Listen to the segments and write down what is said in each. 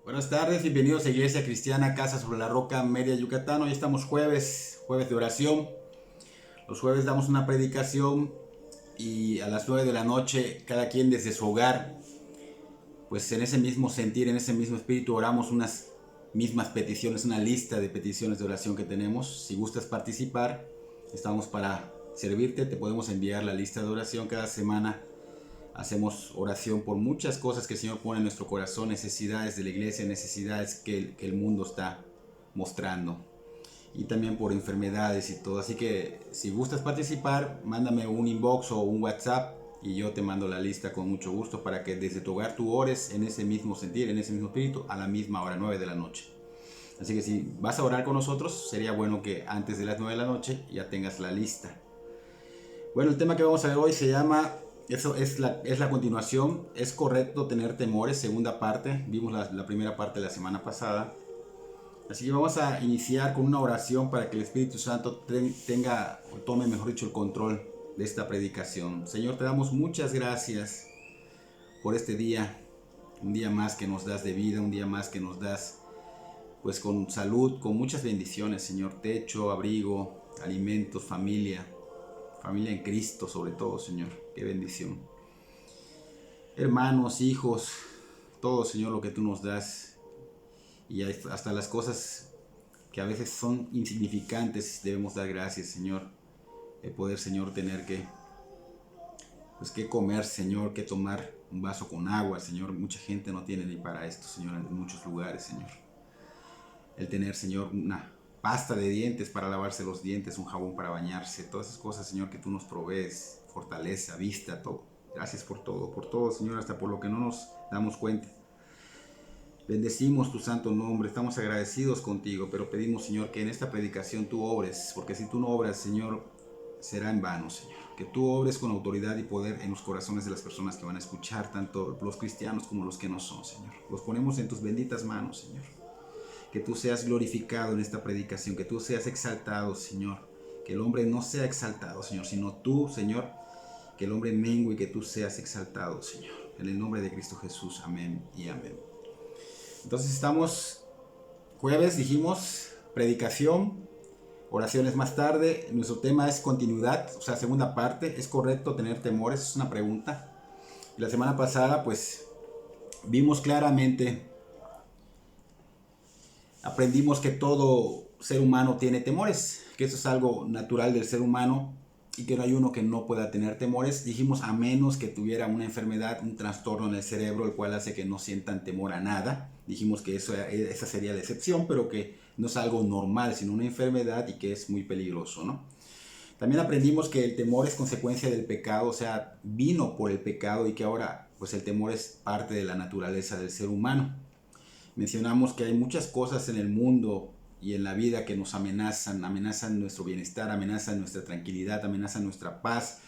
Buenas tardes, bienvenidos a Iglesia Cristiana Casa sobre la Roca, Mérida, Yucatán. Hoy estamos jueves de oración. Los jueves damos una predicación y a las 9 de la noche, cada quien desde su hogar, pues en ese mismo sentir, en ese mismo espíritu, oramos unas mismas peticiones, una lista de peticiones de oración que tenemos. Si gustas participar, estamos para servirte. Te podemos enviar la lista de oración cada semana. Hacemos oración por muchas cosas que el Señor pone en nuestro corazón, necesidades de la iglesia, necesidades que el mundo está mostrando. Y también por enfermedades y todo. Así que si gustas participar, mándame un inbox o un WhatsApp y yo te mando la lista con mucho gusto para que desde tu hogar tú ores en ese mismo sentir, en ese mismo espíritu, a la misma hora, 9 de la noche. Así que si vas a orar con nosotros, sería bueno que antes de las 9 de la noche ya tengas la lista. Bueno, el tema que vamos a ver hoy se llama, eso es la continuación, ¿es correcto tener temores? Segunda parte, vimos la primera parte de la semana pasada. Así que vamos a iniciar con una oración para que el Espíritu Santo tenga, o tome mejor dicho, el control de esta predicación. Señor, te damos muchas gracias por este día, un día más que nos das de vida, un día más que nos das pues con salud, con muchas bendiciones, Señor, techo, abrigo, alimentos, familia en Cristo sobre todo, Señor, qué bendición. Hermanos, hijos, todo, Señor, lo que tú nos das y hasta las cosas que a veces son insignificantes debemos dar gracias, Señor. El poder, Señor, tener que comer, Señor, que tomar un vaso con agua, Señor. Mucha gente no tiene ni para esto, Señor, en muchos lugares, Señor. El tener, Señor, una pasta de dientes para lavarse los dientes, un jabón para bañarse, todas esas cosas, Señor, que tú nos provees, fortaleza, vista, todo. Gracias por todo, Señor, hasta por lo que no nos damos cuenta. Bendecimos tu santo nombre, estamos agradecidos contigo, pero pedimos, Señor, que en esta predicación tú obres, porque si tú no obras, Señor, será en vano, Señor. Que tú obres con autoridad y poder en los corazones de las personas que van a escuchar, tanto los cristianos como los que no son, Señor. Los ponemos en tus benditas manos, Señor. Que tú seas glorificado en esta predicación, que tú seas exaltado, Señor. Que el hombre no sea exaltado, Señor, sino tú, Señor, que el hombre mengue y que tú seas exaltado, Señor. En el nombre de Cristo Jesús, amén y amén. Entonces estamos jueves, dijimos, predicación, oraciones más tarde. Nuestro tema es continuidad, o sea, segunda parte. ¿Es correcto tener temores? Es una pregunta. La semana pasada, pues, vimos claramente, aprendimos que todo ser humano tiene temores, que eso es algo natural del ser humano y que no hay uno que no pueda tener temores. Dijimos a menos que tuviera una enfermedad, un trastorno en el cerebro, el cual hace que no sientan temor a nada. Dijimos que esa sería la excepción, pero que no es algo normal, sino una enfermedad y que es muy peligroso, ¿no? También aprendimos que el temor es consecuencia del pecado, o sea, vino por el pecado y que ahora pues el temor es parte de la naturaleza del ser humano. Mencionamos que hay muchas cosas en el mundo y en la vida que nos amenazan nuestro bienestar, amenazan nuestra tranquilidad, amenazan nuestra paz.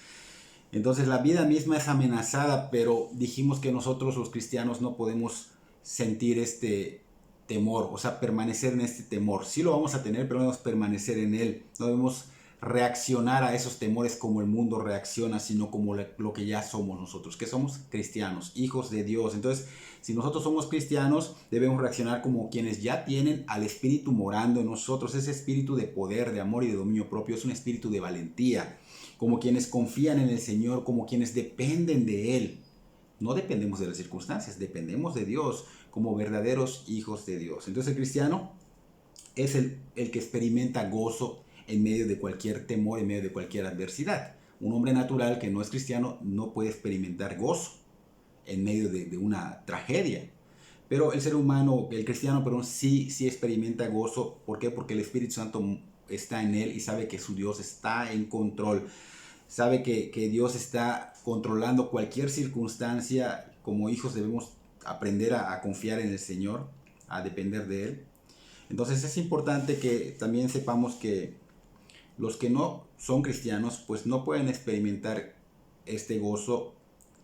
Entonces la vida misma es amenazada, pero dijimos que nosotros los cristianos no podemos sentir este temor, o sea, permanecer en este temor. Sí lo vamos a tener, pero no debemos permanecer en él. No debemos reaccionar a esos temores como el mundo reacciona, sino como lo que ya somos nosotros, que somos cristianos, hijos de Dios. Entonces, si nosotros somos cristianos, debemos reaccionar como quienes ya tienen al Espíritu morando en nosotros. Ese espíritu de poder, de amor y de dominio propio es un espíritu de valentía, como quienes confían en el Señor, como quienes dependen de Él. No dependemos de las circunstancias, dependemos de Dios como verdaderos hijos de Dios. Entonces el cristiano es el que experimenta gozo en medio de cualquier temor, en medio de cualquier adversidad. Un hombre natural que no es cristiano no puede experimentar gozo en medio de una tragedia. Pero el ser humano, el cristiano, perdón, sí experimenta gozo. ¿Por qué? Porque el Espíritu Santo está en él y sabe que su Dios está en control. Sabe que Dios está controlando cualquier circunstancia. Como hijos debemos aprender a confiar en el Señor, a depender de Él. Entonces es importante que también sepamos que los que no son cristianos pues no pueden experimentar este gozo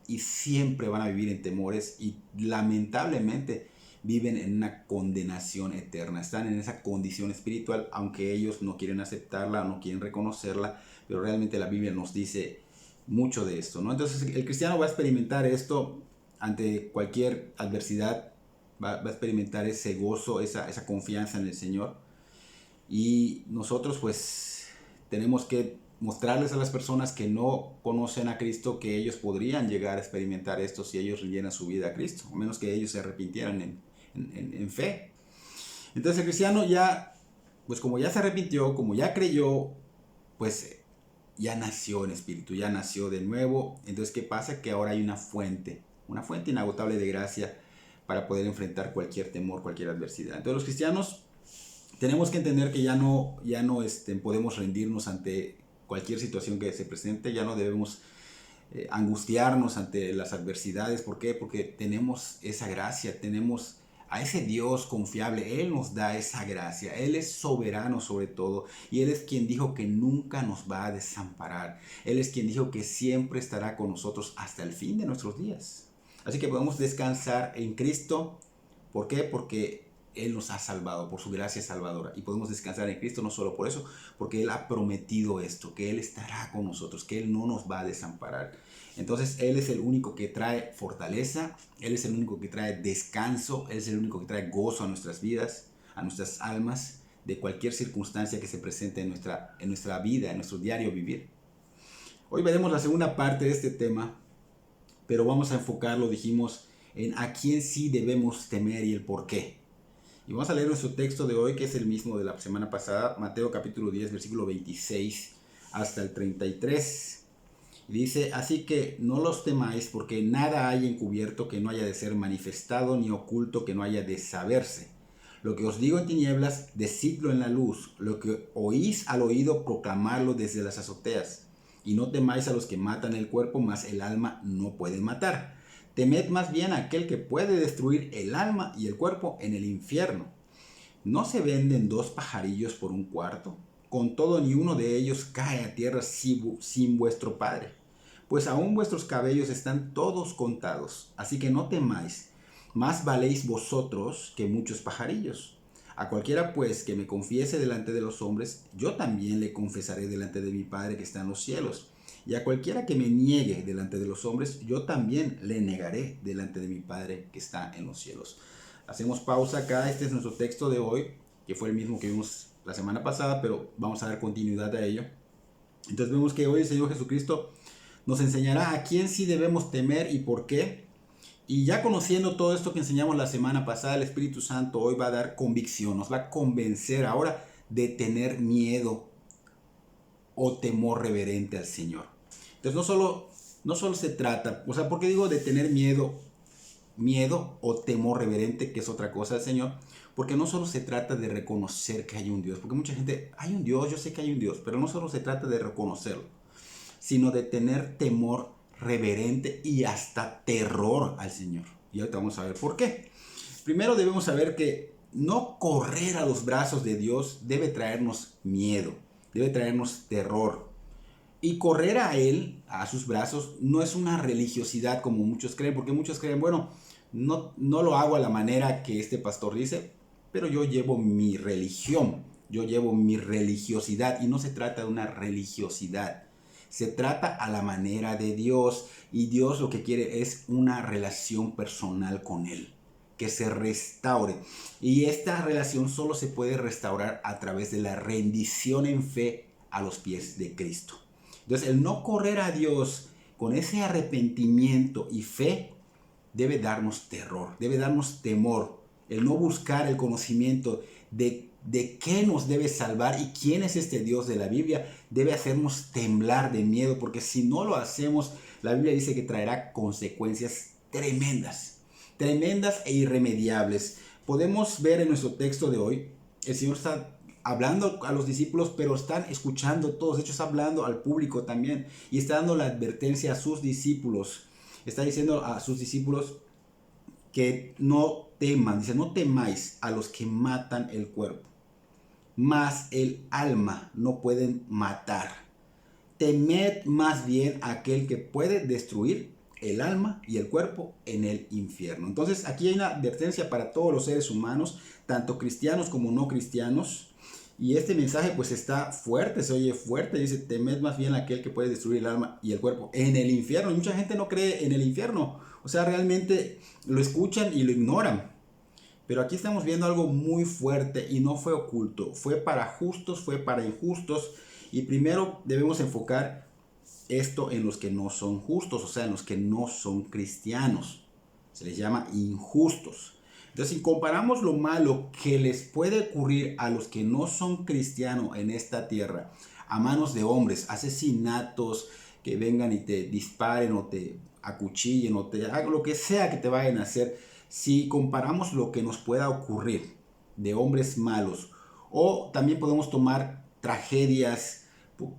y siempre van a vivir en temores y lamentablemente viven en una condenación eterna, están en esa condición espiritual aunque ellos no quieren aceptarla, no quieren reconocerla, pero realmente la Biblia nos dice mucho de esto, ¿no? Entonces el cristiano va a experimentar esto ante cualquier adversidad, va a experimentar ese gozo, esa confianza en el Señor. Y nosotros pues tenemos que mostrarles a las personas que no conocen a Cristo que ellos podrían llegar a experimentar esto si ellos rindieran su vida a Cristo, a menos que ellos se arrepintieran en fe. Entonces el cristiano ya, pues como ya se arrepintió, como ya creyó, pues ya nació en espíritu, ya nació de nuevo. Entonces, ¿qué pasa? Que ahora hay una fuente inagotable de gracia para poder enfrentar cualquier temor, cualquier adversidad. Entonces los cristianos tenemos que entender que ya no podemos rendirnos ante cualquier situación que se presente, ya no debemos angustiarnos ante las adversidades. ¿Por qué? Porque tenemos esa gracia, tenemos a ese Dios confiable. Él nos da esa gracia, Él es soberano sobre todo, y Él es quien dijo que nunca nos va a desamparar. Él es quien dijo que siempre estará con nosotros hasta el fin de nuestros días. Así que podemos descansar en Cristo. ¿Por qué? Porque Él nos ha salvado por su gracia salvadora, y podemos descansar en Cristo no solo por eso, porque Él ha prometido esto, que Él estará con nosotros, que Él no nos va a desamparar. Entonces Él es el único que trae fortaleza, Él es el único que trae descanso, Él es el único que trae gozo a nuestras vidas, a nuestras almas, de cualquier circunstancia que se presente en nuestra vida, en nuestro diario vivir. Hoy veremos la segunda parte de este tema, pero vamos a enfocarlo, dijimos, en a quién sí debemos temer y el por qué. Y vamos a leer nuestro texto de hoy, que es el mismo de la semana pasada, Mateo capítulo 10, versículo 26 hasta el 33. Y dice: así que no los temáis, porque nada hay encubierto que no haya de ser manifestado, ni oculto que no haya de saberse. Lo que os digo en tinieblas, decidlo en la luz. Lo que oís al oído, proclamarlo desde las azoteas. Y no temáis a los que matan el cuerpo, mas el alma no pueden matar. Temed más bien a aquel que puede destruir el alma y el cuerpo en el infierno. ¿No se venden 2 pajarillos por un cuarto? Con todo, ni uno de ellos cae a tierra sin vuestro Padre. Pues aún vuestros cabellos están todos contados. Así que no temáis, más valéis vosotros que muchos pajarillos. A cualquiera pues que me confiese delante de los hombres, yo también le confesaré delante de mi Padre que está en los cielos. Y a cualquiera que me niegue delante de los hombres, yo también le negaré delante de mi Padre que está en los cielos. Hacemos pausa acá. Este es nuestro texto de hoy, que fue el mismo que vimos la semana pasada, pero vamos a dar continuidad a ello. Entonces vemos que hoy el Señor Jesucristo nos enseñará a quién sí debemos temer y por qué. Y ya conociendo todo esto que enseñamos la semana pasada, el Espíritu Santo hoy va a dar convicción, nos va a convencer ahora de tener miedo o temor reverente al Señor. Entonces no solo se trata, o sea, ¿por qué digo de tener miedo o temor reverente, que es otra cosa del Señor? Porque no solo se trata de reconocer que hay un Dios, porque mucha gente, hay un Dios, yo sé que hay un Dios, pero no solo se trata de reconocerlo, sino de tener temor reverente y hasta terror al Señor. Y ahorita vamos a ver por qué. Primero debemos saber que no correr a los brazos de Dios debe traernos miedo, debe traernos terror. Y correr a Él, a sus brazos, no es una religiosidad como muchos creen, porque muchos creen, bueno, no lo hago a la manera que este pastor dice, pero yo llevo mi religión, yo llevo mi religiosidad, y no se trata de una religiosidad. Se trata a la manera de Dios, y Dios lo que quiere es una relación personal con Él, que se restaure. Y esta relación solo se puede restaurar a través de la rendición en fe a los pies de Cristo. Entonces, el no correr a Dios con ese arrepentimiento y fe debe darnos terror, debe darnos temor. El no buscar el conocimiento de qué nos debe salvar y quién es este Dios de la Biblia debe hacernos temblar de miedo, porque si no lo hacemos, la Biblia dice que traerá consecuencias tremendas e irremediables. Podemos ver en nuestro texto de hoy, el Señor está hablando a los discípulos, pero están escuchando todos. De hecho, está hablando al público también, y está dando la advertencia a sus discípulos. Está diciendo a sus discípulos que no teman, dice: no temáis a los que matan el cuerpo, mas el alma no pueden matar. Temed más bien a aquel que puede destruir el alma y el cuerpo en el infierno. Entonces aquí hay una advertencia para todos los seres humanos, tanto cristianos como no cristianos. Y este mensaje pues está fuerte, se oye fuerte. Dice: temed más bien a aquel que puede destruir el alma y el cuerpo en el infierno. Y mucha gente no cree en el infierno. O sea, realmente lo escuchan y lo ignoran. Pero aquí estamos viendo algo muy fuerte y no fue oculto. Fue para justos, fue para injustos. Y primero debemos enfocar esto en los que no son justos, o sea, en los que no son cristianos. Se les llama injustos. Entonces, si comparamos lo malo que les puede ocurrir a los que no son cristianos en esta tierra, a manos de hombres, asesinatos, que vengan y te disparen o te acuchillen o te hagan lo que sea que te vayan a hacer, si comparamos lo que nos pueda ocurrir de hombres malos, o también podemos tomar tragedias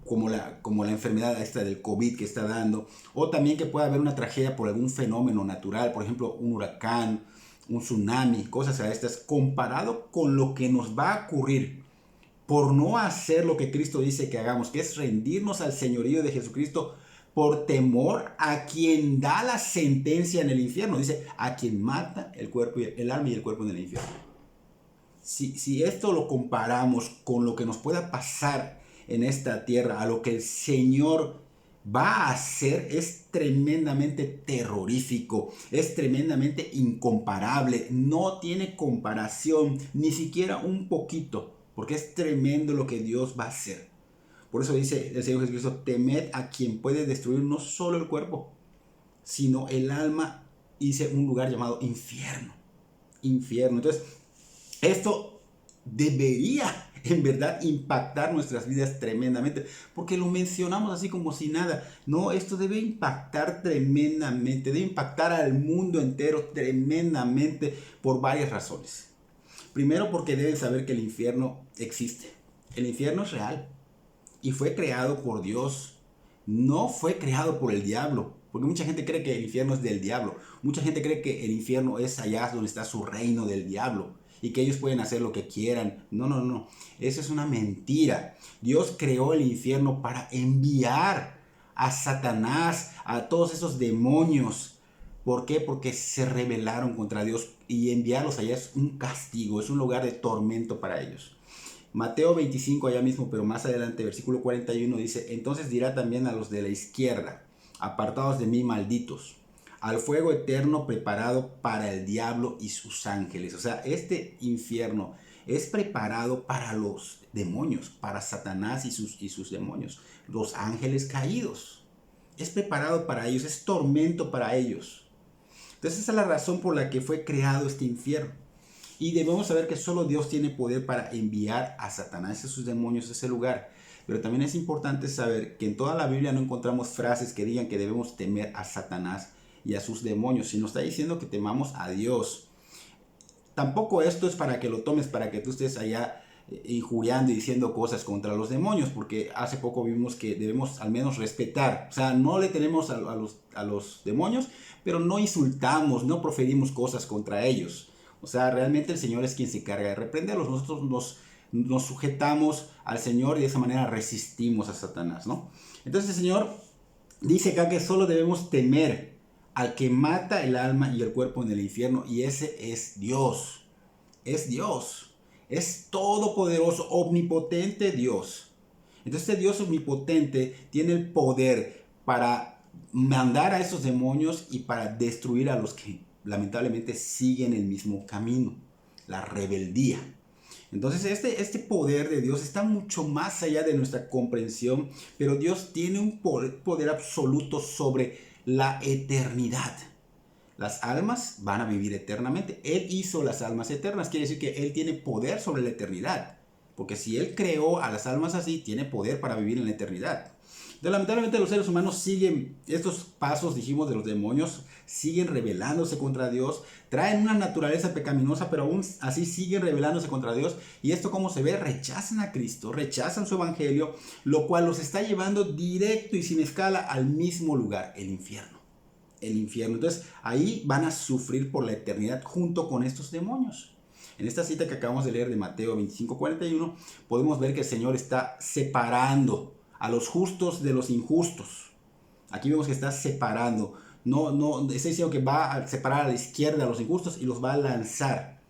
como la enfermedad esta del COVID que está dando, o también que pueda haber una tragedia por algún fenómeno natural, por ejemplo un huracán, un tsunami, cosas a estas, comparado con lo que nos va a ocurrir por no hacer lo que Cristo dice que hagamos, que es rendirnos al señorío de Jesucristo por temor a quien da la sentencia en el infierno. Dice, a quien mata el cuerpo, el alma y el cuerpo en el infierno. Si esto lo comparamos con lo que nos pueda pasar en esta tierra, a lo que el Señor va a hacer, es tremendamente terrorífico, es tremendamente incomparable, no tiene comparación, ni siquiera un poquito, porque es tremendo lo que Dios va a hacer. Por eso dice el Señor Jesucristo, temed a quien puede destruir no solo el cuerpo, sino el alma, y dice un lugar llamado infierno. Infierno. Entonces, esto debería en verdad impactar nuestras vidas tremendamente, porque lo mencionamos así como si nada. No, esto debe impactar tremendamente, debe impactar al mundo entero tremendamente por varias razones. Primero, porque deben saber que el infierno existe. El infierno es real y fue creado por Dios, no fue creado por el diablo. Porque mucha gente cree que el infierno es del diablo. Mucha gente cree que el infierno es allá donde está su reino del diablo y que ellos pueden hacer lo que quieran. No, no, no. Eso es una mentira. Dios creó el infierno para enviar a Satanás, a todos esos demonios. ¿Por qué? Porque se rebelaron contra Dios, y enviarlos allá es un castigo, es un lugar de tormento para ellos. Mateo 25 allá mismo, pero más adelante, versículo 41 dice, entonces dirá también a los de la izquierda, apartados de mí, malditos, al fuego eterno preparado para el diablo y sus ángeles. O sea, este infierno es preparado para los demonios, para Satanás y sus demonios, los ángeles caídos. Es preparado para ellos, es tormento para ellos. Entonces esa es la razón por la que fue creado este infierno. Y debemos saber que solo Dios tiene poder para enviar a Satanás y a sus demonios a ese lugar. Pero también es importante saber que en toda la Biblia no encontramos frases que digan que debemos temer a Satanás y a sus demonios, sino está diciendo que temamos a Dios. Tampoco esto es para que lo tomes, para que tú estés allá injuriando y diciendo cosas contra los demonios, porque hace poco vimos que debemos al menos respetar. O sea, no le tenemos a los demonios, pero no insultamos, no proferimos cosas contra ellos. O sea, realmente el Señor es quien se encarga de reprenderlos. Nosotros nos sujetamos al Señor y de esa manera resistimos a Satanás, ¿no? Entonces el Señor dice acá que solo debemos temer al que mata el alma y el cuerpo en el infierno, y ese es Dios. Es Dios. Es todopoderoso, omnipotente Dios. Entonces este Dios omnipotente tiene el poder para mandar a esos demonios y para destruir a los que lamentablemente siguen el mismo camino, la rebeldía. Entonces este poder de Dios está mucho más allá de nuestra comprensión, pero Dios tiene un poder absoluto sobre la eternidad. Las almas van a vivir eternamente. Él hizo las almas eternas, quiere decir que Él tiene poder sobre la eternidad, porque si Él creó a las almas así, tiene poder para vivir en la eternidad. Entonces, lamentablemente los seres humanos siguen estos pasos, dijimos, de los demonios, siguen rebelándose contra Dios, traen una naturaleza pecaminosa, pero aún así siguen rebelándose contra Dios. Y esto, ¿cómo se ve? Rechazan a Cristo, rechazan su evangelio, lo cual los está llevando directo y sin escala al mismo lugar, el infierno. El infierno. Entonces, ahí van a sufrir por la eternidad junto con estos demonios. En esta cita que acabamos de leer de Mateo 25:41, podemos ver que el Señor está separando a los justos de los injustos. Aquí vemos que está separando. No está diciendo que va a separar a la izquierda a los injustos y los va a lanzar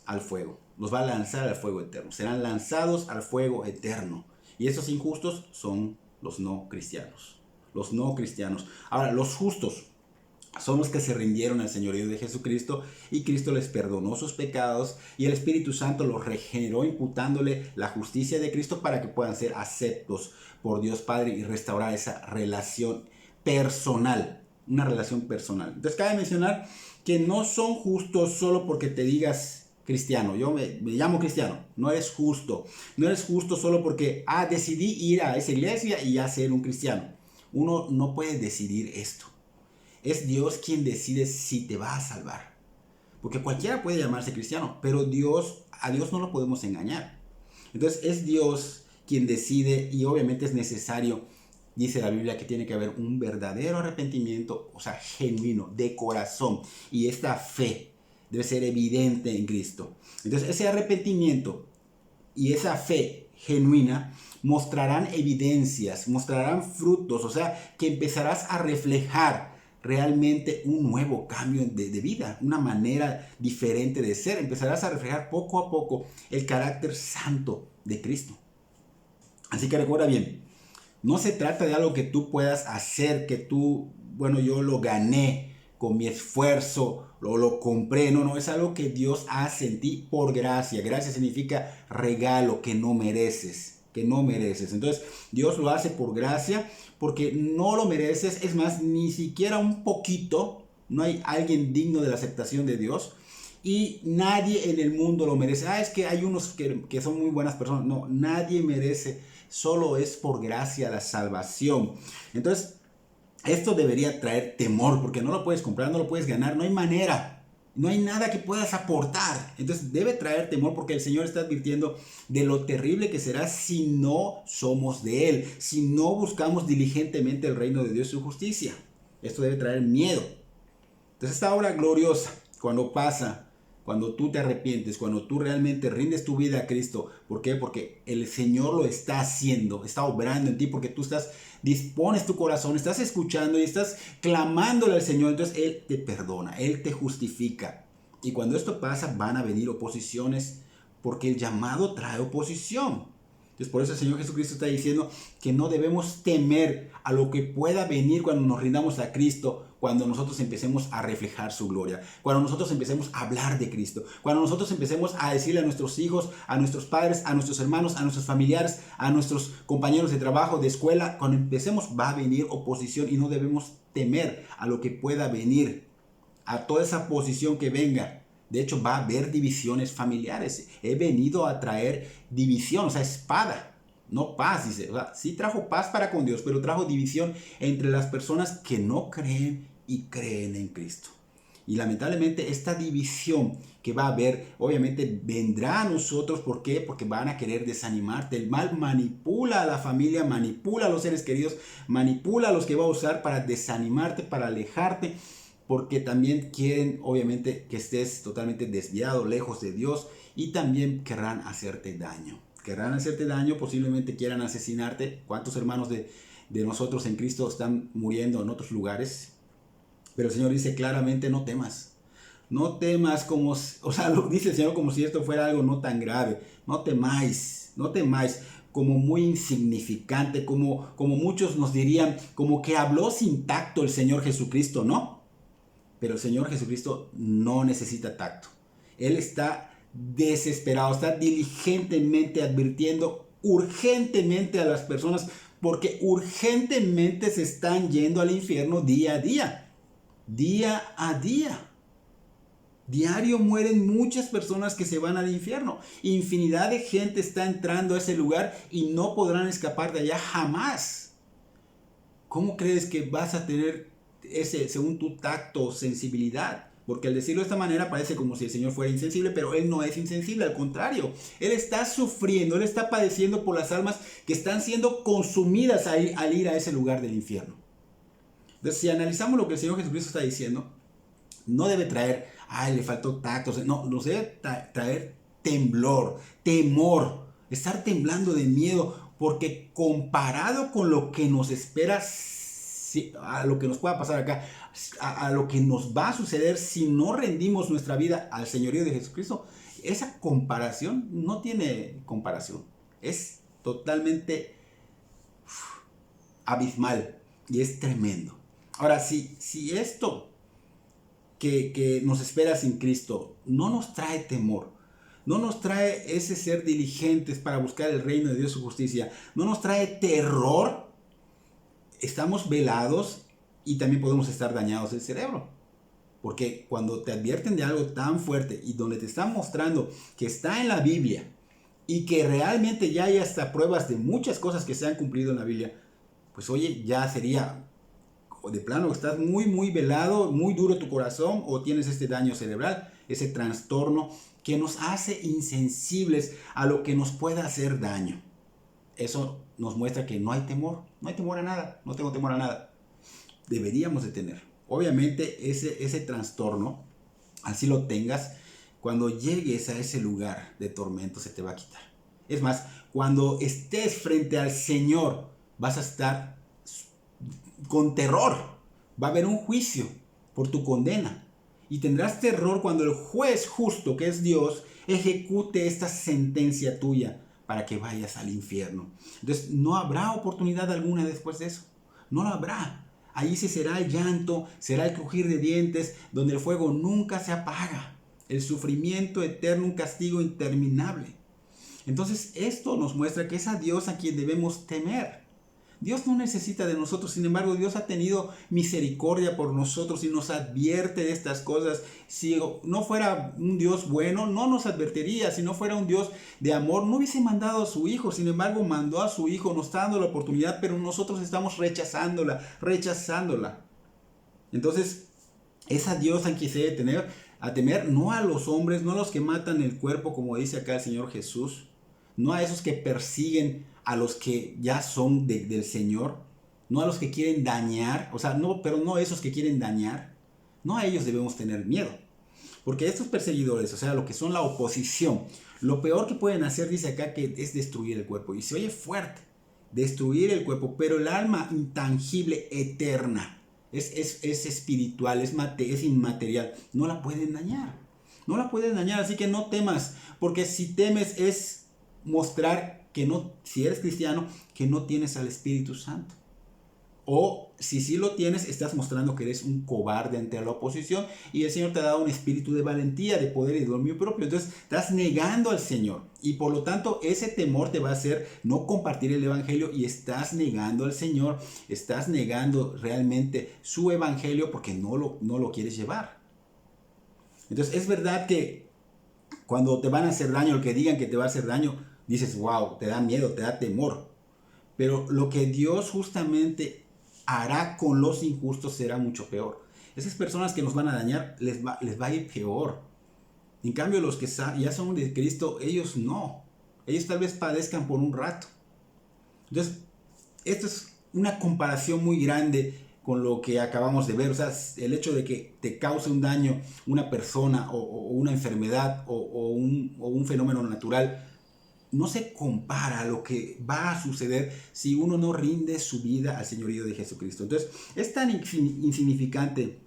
al fuego. Los va a lanzar al fuego eterno. Serán lanzados al fuego eterno. Y esos injustos son los no cristianos. Los no cristianos. Ahora, los justos. son los que se rindieron al señorío de Jesucristo y Cristo les perdonó sus pecados y el Espíritu Santo los regeneró imputándole la justicia de Cristo para que puedan ser aceptos por Dios Padre y restaurar esa relación personal, una relación personal. Entonces cabe mencionar que no son justos solo porque te digas cristiano. Yo me llamo cristiano. No eres justo. No eres justo solo porque decidí ir a esa iglesia y ya ser un cristiano. Uno no puede decidir esto. Es Dios quien decide si te va a salvar. Porque cualquiera puede llamarse cristiano, pero a Dios no lo podemos engañar. Entonces es Dios quien decide y obviamente es necesario, dice la Biblia, que tiene que haber un verdadero arrepentimiento, o sea, genuino, de corazón. Y esta fe debe ser evidente en Cristo. Entonces ese arrepentimiento y esa fe genuina mostrarán evidencias, mostrarán frutos, o sea, que empezarás a reflejar realmente un nuevo cambio de vida, una manera diferente de ser. Empezarás a reflejar poco a poco el carácter santo de Cristo. Así que recuerda bien, no se trata de algo que tú puedas hacer, que yo lo gané con mi esfuerzo, lo compré. No, es algo que Dios hace en ti por gracia. Gracia significa regalo que no mereces, Entonces, Dios lo hace por gracia porque no lo mereces. Es más, ni siquiera un poquito. No hay alguien digno de la aceptación de Dios. Y nadie en el mundo lo merece. Es que hay unos que son muy buenas personas. No, nadie merece. Solo es por gracia la salvación. Entonces, esto debería traer temor, porque no lo puedes comprar, no lo puedes ganar, no hay manera, no hay nada que puedas aportar. Entonces debe traer temor porque el Señor está advirtiendo de lo terrible que será si no somos de Él, si no buscamos diligentemente el reino de Dios y su justicia. Esto debe traer miedo. Entonces esta obra gloriosa, cuando pasa, cuando tú te arrepientes, cuando tú realmente rindes tu vida a Cristo, ¿por qué? Porque el Señor lo está haciendo, está obrando en ti, porque tú dispones tu corazón, estás escuchando y estás clamándole al Señor. Entonces Él te perdona, Él te justifica. Y cuando esto pasa, van a venir oposiciones, porque el llamado trae oposición. Entonces por eso el Señor Jesucristo está diciendo que no debemos temer a lo que pueda venir cuando nos rindamos a Cristo, cuando nosotros empecemos a reflejar su gloria, cuando nosotros empecemos a hablar de Cristo, cuando nosotros empecemos a decirle a nuestros hijos, a nuestros padres, a nuestros hermanos, a nuestros familiares, a nuestros compañeros de trabajo, de escuela. Cuando empecemos va a venir oposición y no debemos temer a lo que pueda venir, a toda esa oposición que venga. De hecho, va a haber divisiones familiares. He venido a traer división, o sea, espada, no paz, dice. O sea, sí trajo paz para con Dios, pero trajo división entre las personas que no creen y creen en Cristo. Y lamentablemente esta división que va a haber, obviamente vendrá a nosotros. ¿Por qué? Porque van a querer desanimarte. El mal manipula a la familia, manipula a los seres queridos, manipula a los que va a usar para desanimarte, para alejarte, porque también quieren obviamente que estés totalmente desviado, lejos de Dios, y también querrán hacerte daño. Posiblemente quieran asesinarte. ¿Cuántos hermanos de nosotros en Cristo están muriendo en otros lugares? Pero el Señor dice claramente: no temas. No temas, lo dice el Señor como si esto fuera algo no tan grave. No temáis, como muy insignificante, como muchos nos dirían, como que habló sin tacto el Señor Jesucristo, ¿no? Pero el Señor Jesucristo no necesita tacto. Él está desesperado, está diligentemente advirtiendo urgentemente a las personas, porque urgentemente se están yendo al infierno día a día. Día a día. Diario mueren muchas personas que se van al infierno. Infinidad de gente está entrando a ese lugar y no podrán escapar de allá jamás. ¿Cómo crees que vas a tener según tu tacto, sensibilidad? Porque al decirlo de esta manera parece como si el Señor fuera insensible, pero Él no es insensible, al contrario. Él está sufriendo, Él está padeciendo por las almas que están siendo consumidas al ir a ese lugar del infierno. Entonces, si analizamos lo que el Señor Jesucristo está diciendo, no debe traer, le faltó tacto, no, nos debe traer temblor, temor, estar temblando de miedo, porque comparado con lo que nos espera, a lo que nos pueda pasar acá, a lo que nos va a suceder si no rendimos nuestra vida al señorío de Jesucristo, esa comparación no tiene comparación. Es totalmente abismal y es tremendo. Ahora, si esto que nos espera sin Cristo no nos trae temor. No nos trae ese ser diligentes para buscar el reino de Dios y su justicia. No nos trae terror. Estamos velados y también podemos estar dañados el cerebro. Porque cuando te advierten de algo tan fuerte y donde te están mostrando que está en la Biblia y que realmente ya hay hasta pruebas de muchas cosas que se han cumplido en la Biblia, pues oye, ya sería de plano, estás muy velado, muy duro tu corazón, o tienes este daño cerebral, ese trastorno que nos hace insensibles a lo que nos pueda hacer daño. Eso nos muestra que no hay temor a nada, no tengo temor a nada. Deberíamos de tener. Obviamente ese trastorno, así lo tengas, cuando llegues a ese lugar de tormento se te va a quitar. Es más, cuando estés frente al Señor, vas a estar con terror. Va a haber un juicio por tu condena. Y tendrás terror cuando el juez justo, que es Dios, ejecute esta sentencia tuya para que vayas al infierno. Entonces no habrá oportunidad alguna después de eso. No lo habrá. Ahí sí será el llanto, será el crujir de dientes, donde el fuego nunca se apaga. El sufrimiento eterno, un castigo interminable. Entonces esto nos muestra que es a Dios a quien debemos temer. Dios no necesita de nosotros, sin embargo, Dios ha tenido misericordia por nosotros y nos advierte de estas cosas. Si no fuera un Dios bueno, no nos advertiría. Si no fuera un Dios de amor, no hubiese mandado a su Hijo. Sin embargo, mandó a su Hijo, nos está dando la oportunidad, pero nosotros estamos rechazándola. Entonces, es a Dios a quien se debe temer, no a los hombres, no a los que matan el cuerpo, como dice acá el Señor Jesús, no a esos que persiguen a los que ya son del Señor, no a los que quieren dañar, pero no a esos que quieren dañar, no a ellos debemos tener miedo, porque estos perseguidores, lo que son la oposición, lo peor que pueden hacer, dice acá, que es destruir el cuerpo, y se oye fuerte, destruir el cuerpo, pero el alma intangible, eterna, es espiritual, es inmaterial, no la pueden dañar, así que no temas, porque si temes es mostrar que no, si eres cristiano, que no tienes al Espíritu Santo. O si sí lo tienes, estás mostrando que eres un cobarde ante la oposición y el Señor te ha dado un espíritu de valentía, de poder y de dominio propio. Entonces estás negando al Señor y por lo tanto ese temor te va a hacer no compartir el Evangelio y estás negando al Señor, estás negando realmente su Evangelio porque no lo quieres llevar. Entonces es verdad que cuando te van a hacer daño, el que digan que te va a hacer daño, dices, wow, te da miedo, te da temor. Pero lo que Dios justamente hará con los injustos será mucho peor. Esas personas que nos van a dañar, les va a ir peor. En cambio, los que ya son de Cristo, ellos no. Ellos tal vez padezcan por un rato. Entonces, esto es una comparación muy grande con lo que acabamos de ver. El hecho de que te cause un daño una persona o una enfermedad o un fenómeno natural no se compara a lo que va a suceder si uno no rinde su vida al señorío de Jesucristo. Entonces, es tan insignificante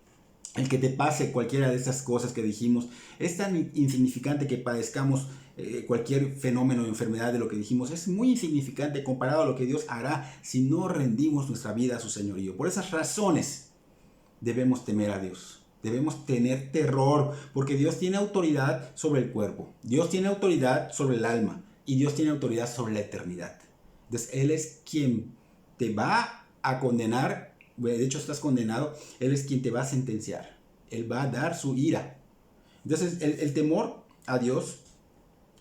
el que te pase cualquiera de estas cosas que dijimos. Es tan insignificante que padezcamos cualquier fenómeno o enfermedad de lo que dijimos. Es muy insignificante comparado a lo que Dios hará si no rendimos nuestra vida a su señorío. Por esas razones debemos temer a Dios. Debemos tener terror porque Dios tiene autoridad sobre el cuerpo. Dios tiene autoridad sobre el alma. Y Dios tiene autoridad sobre la eternidad. Entonces Él es quien te va a condenar. De hecho estás condenado. Él es quien te va a sentenciar. Él va a dar su ira. Entonces el temor a Dios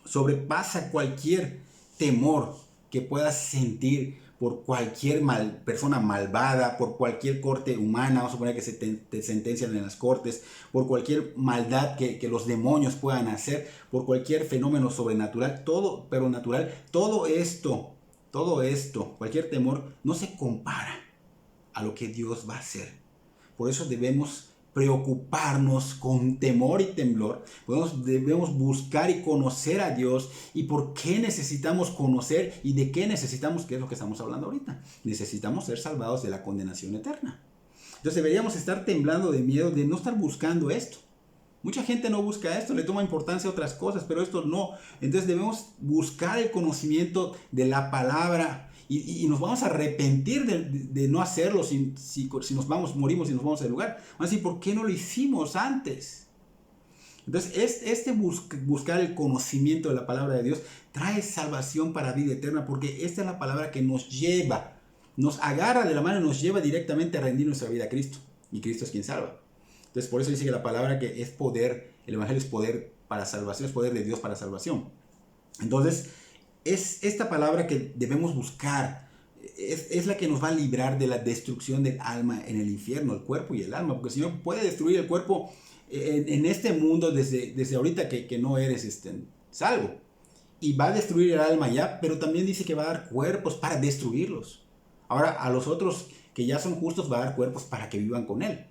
sobrepasa cualquier temor que puedas sentir por cualquier persona malvada, por cualquier corte humana, vamos a suponer que te sentencian en las cortes, por cualquier maldad que los demonios puedan hacer, por cualquier fenómeno sobrenatural, todo esto, cualquier temor, no se compara a lo que Dios va a hacer. Por eso debemos preocuparnos con temor y temblor. Debemos buscar y conocer a Dios y por qué necesitamos conocer y de qué necesitamos, que es lo que estamos hablando ahorita. Necesitamos ser salvados de la condenación eterna. Entonces deberíamos estar temblando de miedo de no estar buscando esto. Mucha gente no busca esto, le toma importancia a otras cosas, pero esto no. Entonces debemos buscar el conocimiento de la palabra y nos vamos a arrepentir de no hacerlo si morimos y nos vamos del lugar. Vamos a decir, ¿por qué no lo hicimos antes? Entonces, buscar el conocimiento de la palabra de Dios trae salvación para vida eterna, porque esta es la palabra que nos lleva, nos agarra de la mano y nos lleva directamente a rendir nuestra vida a Cristo. Y Cristo es quien salva. Entonces, por eso dice que la palabra que es poder, el evangelio es poder para salvación, es poder de Dios para salvación. Entonces, es esta palabra que debemos buscar, es la que nos va a librar de la destrucción del alma en el infierno, el cuerpo y el alma, porque el Señor puede destruir el cuerpo en este mundo desde ahorita que no eres salvo, y va a destruir el alma ya, pero también dice que va a dar cuerpos para destruirlos. Ahora, a los otros que ya son justos va a dar cuerpos para que vivan con Él,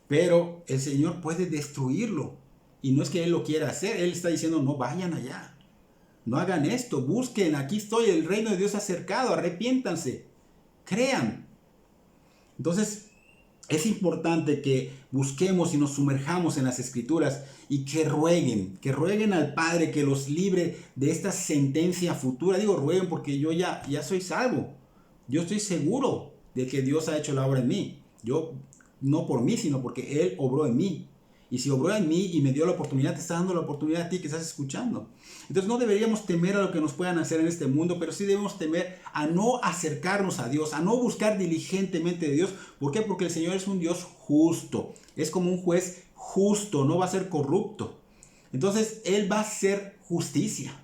pero el Señor puede destruirlo, y no es que Él lo quiera hacer. Él está diciendo, no vayan allá, no hagan esto, busquen, aquí estoy, el reino de Dios se ha acercado, arrepiéntanse, crean. Entonces, es importante que busquemos y nos sumerjamos en las Escrituras y que rueguen al Padre que los libre de esta sentencia futura. Digo rueguen porque yo ya soy salvo. Yo estoy seguro de que Dios ha hecho la obra en mí. Yo, no por mí, sino porque Él obró en mí. Y si obró en mí y me dio la oportunidad, te está dando la oportunidad a ti que estás escuchando. Entonces no deberíamos temer a lo que nos puedan hacer en este mundo, pero sí debemos temer a no acercarnos a Dios, a no buscar diligentemente de Dios. ¿Por qué? Porque el Señor es un Dios justo. Es como un juez justo, no va a ser corrupto. Entonces Él va a hacer justicia.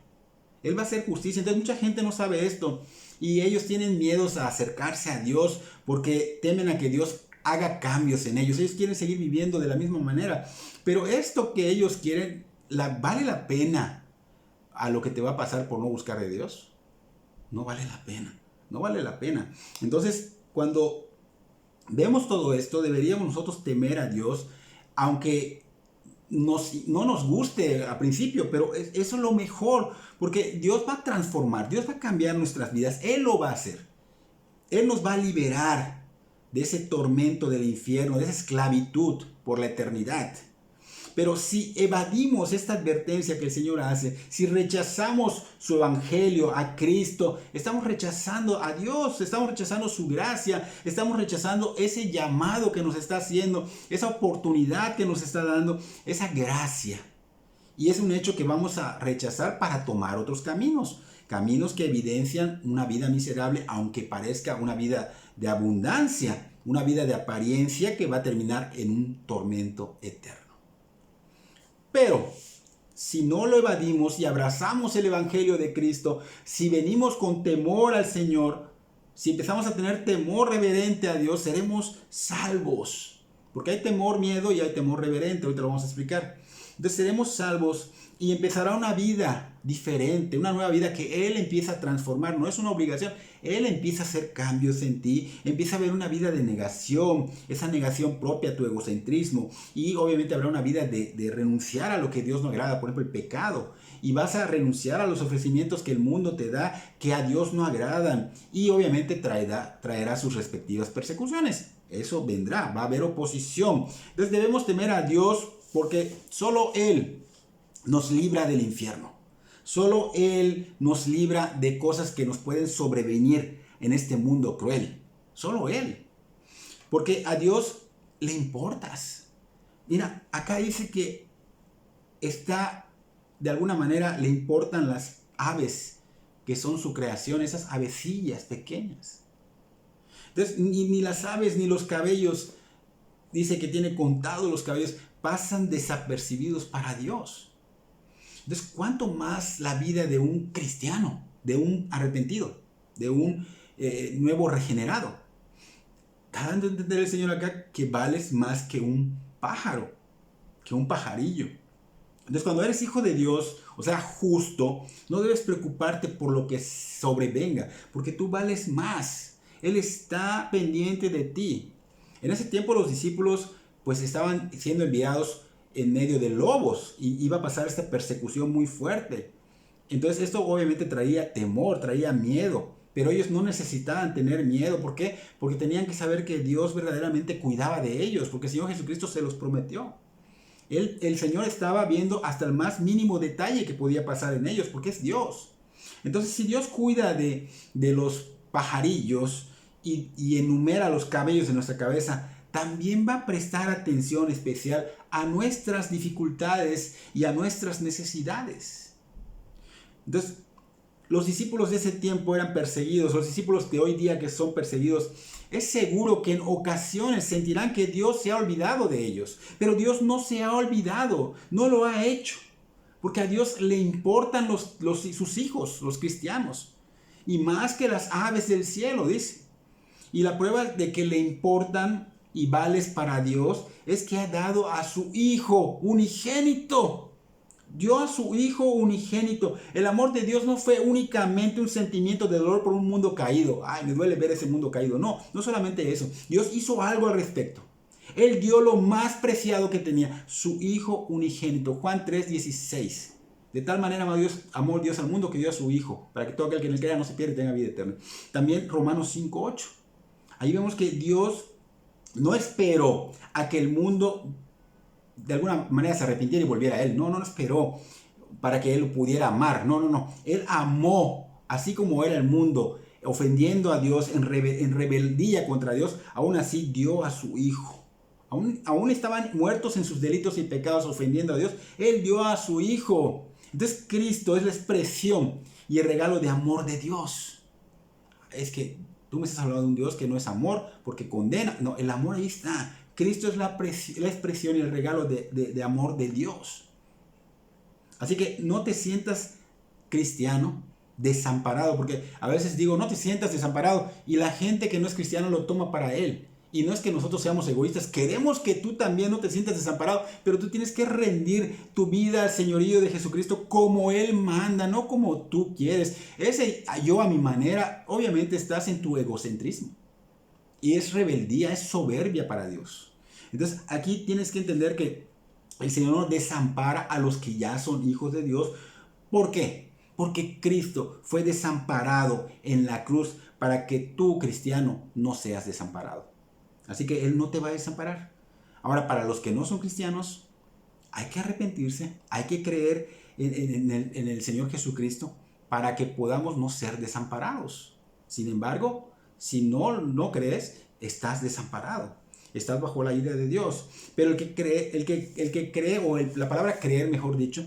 Él va a hacer justicia. Entonces mucha gente no sabe esto. Y ellos tienen miedos a acercarse a Dios porque temen a que Dios haga cambios en ellos. Ellos quieren seguir viviendo de la misma manera. Pero esto que ellos quieren, ¿vale la pena a lo que te va a pasar por no buscar de Dios? No vale la pena. No vale la pena. Entonces, cuando vemos todo esto, deberíamos nosotros temer a Dios, aunque no nos guste a principio, pero eso es lo mejor, porque Dios va a transformar, Dios va a cambiar nuestras vidas. Él lo va a hacer. Él nos va a liberar de ese tormento del infierno, de esa esclavitud por la eternidad. Pero si evadimos esta advertencia que el Señor hace, si rechazamos su evangelio, a Cristo, estamos rechazando a Dios, estamos rechazando su gracia, estamos rechazando ese llamado que nos está haciendo, esa oportunidad que nos está dando, esa gracia. Y es un hecho que vamos a rechazar para tomar otros caminos. Caminos que evidencian una vida miserable, aunque parezca una vida de abundancia, una vida de apariencia que va a terminar en un tormento eterno. Pero si no lo evadimos y abrazamos el evangelio de Cristo, si venimos con temor al Señor, si empezamos a tener temor reverente a Dios, seremos salvos. Porque hay temor, miedo y hay temor reverente. Ahorita lo vamos a explicar. Entonces seremos salvos y empezará una vida diferente, una nueva vida que Él empieza a transformar. No es una obligación. Él empieza a hacer cambios en ti, empieza a ver una vida de negación, esa negación propia a tu egocentrismo, y obviamente habrá una vida de renunciar a lo que Dios no agrada, por ejemplo el pecado, y vas a renunciar a los ofrecimientos que el mundo te da que a Dios no agradan, y obviamente traerá sus respectivas persecuciones. Eso vendrá, va a haber oposición. Entonces debemos temer a Dios porque solo Él nos libra del infierno. Solo Él nos libra de cosas que nos pueden sobrevenir en este mundo cruel. Solo Él. Porque a Dios le importas. Mira, acá dice que de alguna manera le importan las aves que son su creación, esas avecillas pequeñas. Entonces, ni las aves ni los cabellos, dice que tiene contados los cabellos, pasan desapercibidos para Dios. Entonces, ¿cuánto más la vida de un cristiano, de un arrepentido, de un nuevo regenerado? Está dando a entender el Señor acá que vales más que un pájaro, que un pajarillo. Entonces, cuando eres hijo de Dios, o sea, justo, no debes preocuparte por lo que sobrevenga, porque tú vales más. Él está pendiente de ti. En ese tiempo los discípulos pues estaban siendo enviados en medio de lobos y iba a pasar esta persecución muy fuerte. Entonces esto obviamente traía temor, traía miedo, pero ellos no necesitaban tener miedo. ¿Por qué? Porque tenían que saber que Dios verdaderamente cuidaba de ellos, porque el Señor Jesucristo se los prometió. El Señor estaba viendo hasta el más mínimo detalle que podía pasar en ellos, porque es Dios. Entonces, si Dios cuida de los pajarillos y enumera los cabellos de nuestra cabeza, también va a prestar atención especial a nuestras dificultades y a nuestras necesidades. Entonces, los discípulos de ese tiempo eran perseguidos, los discípulos de hoy día que son perseguidos, es seguro que en ocasiones sentirán que Dios se ha olvidado de ellos, pero Dios no se ha olvidado, no lo ha hecho, porque a Dios le importan sus hijos, los cristianos, y más que las aves del cielo, dice. Y la prueba de que le importan y vales para Dios es que ha dado a su Hijo unigénito. Dio a su Hijo unigénito. El amor de Dios no fue únicamente un sentimiento de dolor por un mundo caído. Ay, me duele ver ese mundo caído. No, no solamente eso. Dios hizo algo al respecto. Él dio lo más preciado que tenía, su Hijo unigénito. Juan 3:16. De tal manera amó Dios al mundo que dio a su Hijo, para que todo aquel que en él crea no se pierda y tenga vida eterna. También Romanos 5:8. Ahí vemos que Dios no esperó a que el mundo de alguna manera se arrepintiera y volviera a Él. No esperó para que Él lo pudiera amar. No. Él amó, así como era el mundo, ofendiendo a Dios, en rebeldía contra Dios, aún así dio a su Hijo. Aún estaban muertos en sus delitos y pecados, ofendiendo a Dios. Él dio a su Hijo. Entonces Cristo es la expresión y el regalo de amor de Dios. Es que tú me estás hablando de un Dios que no es amor porque condena. No, el amor ahí está. Cristo es la expresión y el regalo de amor de Dios. Así que no te sientas cristiano desamparado, porque a veces digo, no te sientas desamparado, y la gente que no es cristiano lo toma para él. Y no es que nosotros seamos egoístas, queremos que tú también no te sientas desamparado, pero tú tienes que rendir tu vida al señorío de Jesucristo como Él manda, no como tú quieres. Ese yo a mi manera, obviamente estás en tu egocentrismo. Y es rebeldía, es soberbia para Dios. Entonces aquí tienes que entender que el Señor no desampara a los que ya son hijos de Dios. ¿Por qué? Porque Cristo fue desamparado en la cruz para que tú, cristiano, no seas desamparado. Así que Él no te va a desamparar. Ahora, para los que no son cristianos, hay que arrepentirse, hay que creer en el Señor Jesucristo para que podamos no ser desamparados. Sin embargo, si no crees, estás desamparado. Estás bajo la ira de Dios. Pero el que cree, la palabra creer, mejor dicho,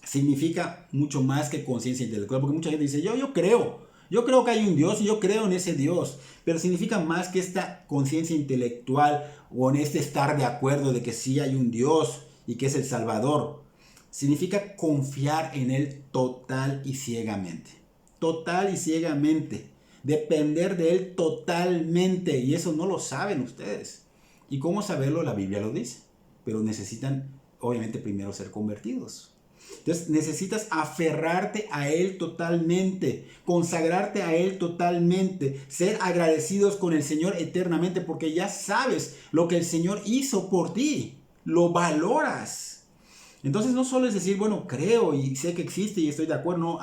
significa mucho más que conciencia intelectual. Porque mucha gente dice, yo creo. Yo creo que hay un Dios y yo creo en ese Dios, pero significa más que esta conciencia intelectual o en este estar de acuerdo de que sí hay un Dios y que es el Salvador. Significa confiar en Él total y ciegamente. Total y ciegamente. Depender de Él totalmente. Y eso no lo saben ustedes. ¿Y cómo saberlo? La Biblia lo dice. Pero necesitan, obviamente, primero ser convertidos. Entonces necesitas aferrarte a Él totalmente, consagrarte a Él totalmente, ser agradecidos con el Señor eternamente porque ya sabes lo que el Señor hizo por ti, lo valoras. Entonces no solo es decir, bueno, creo y sé que existe y estoy de acuerdo, no,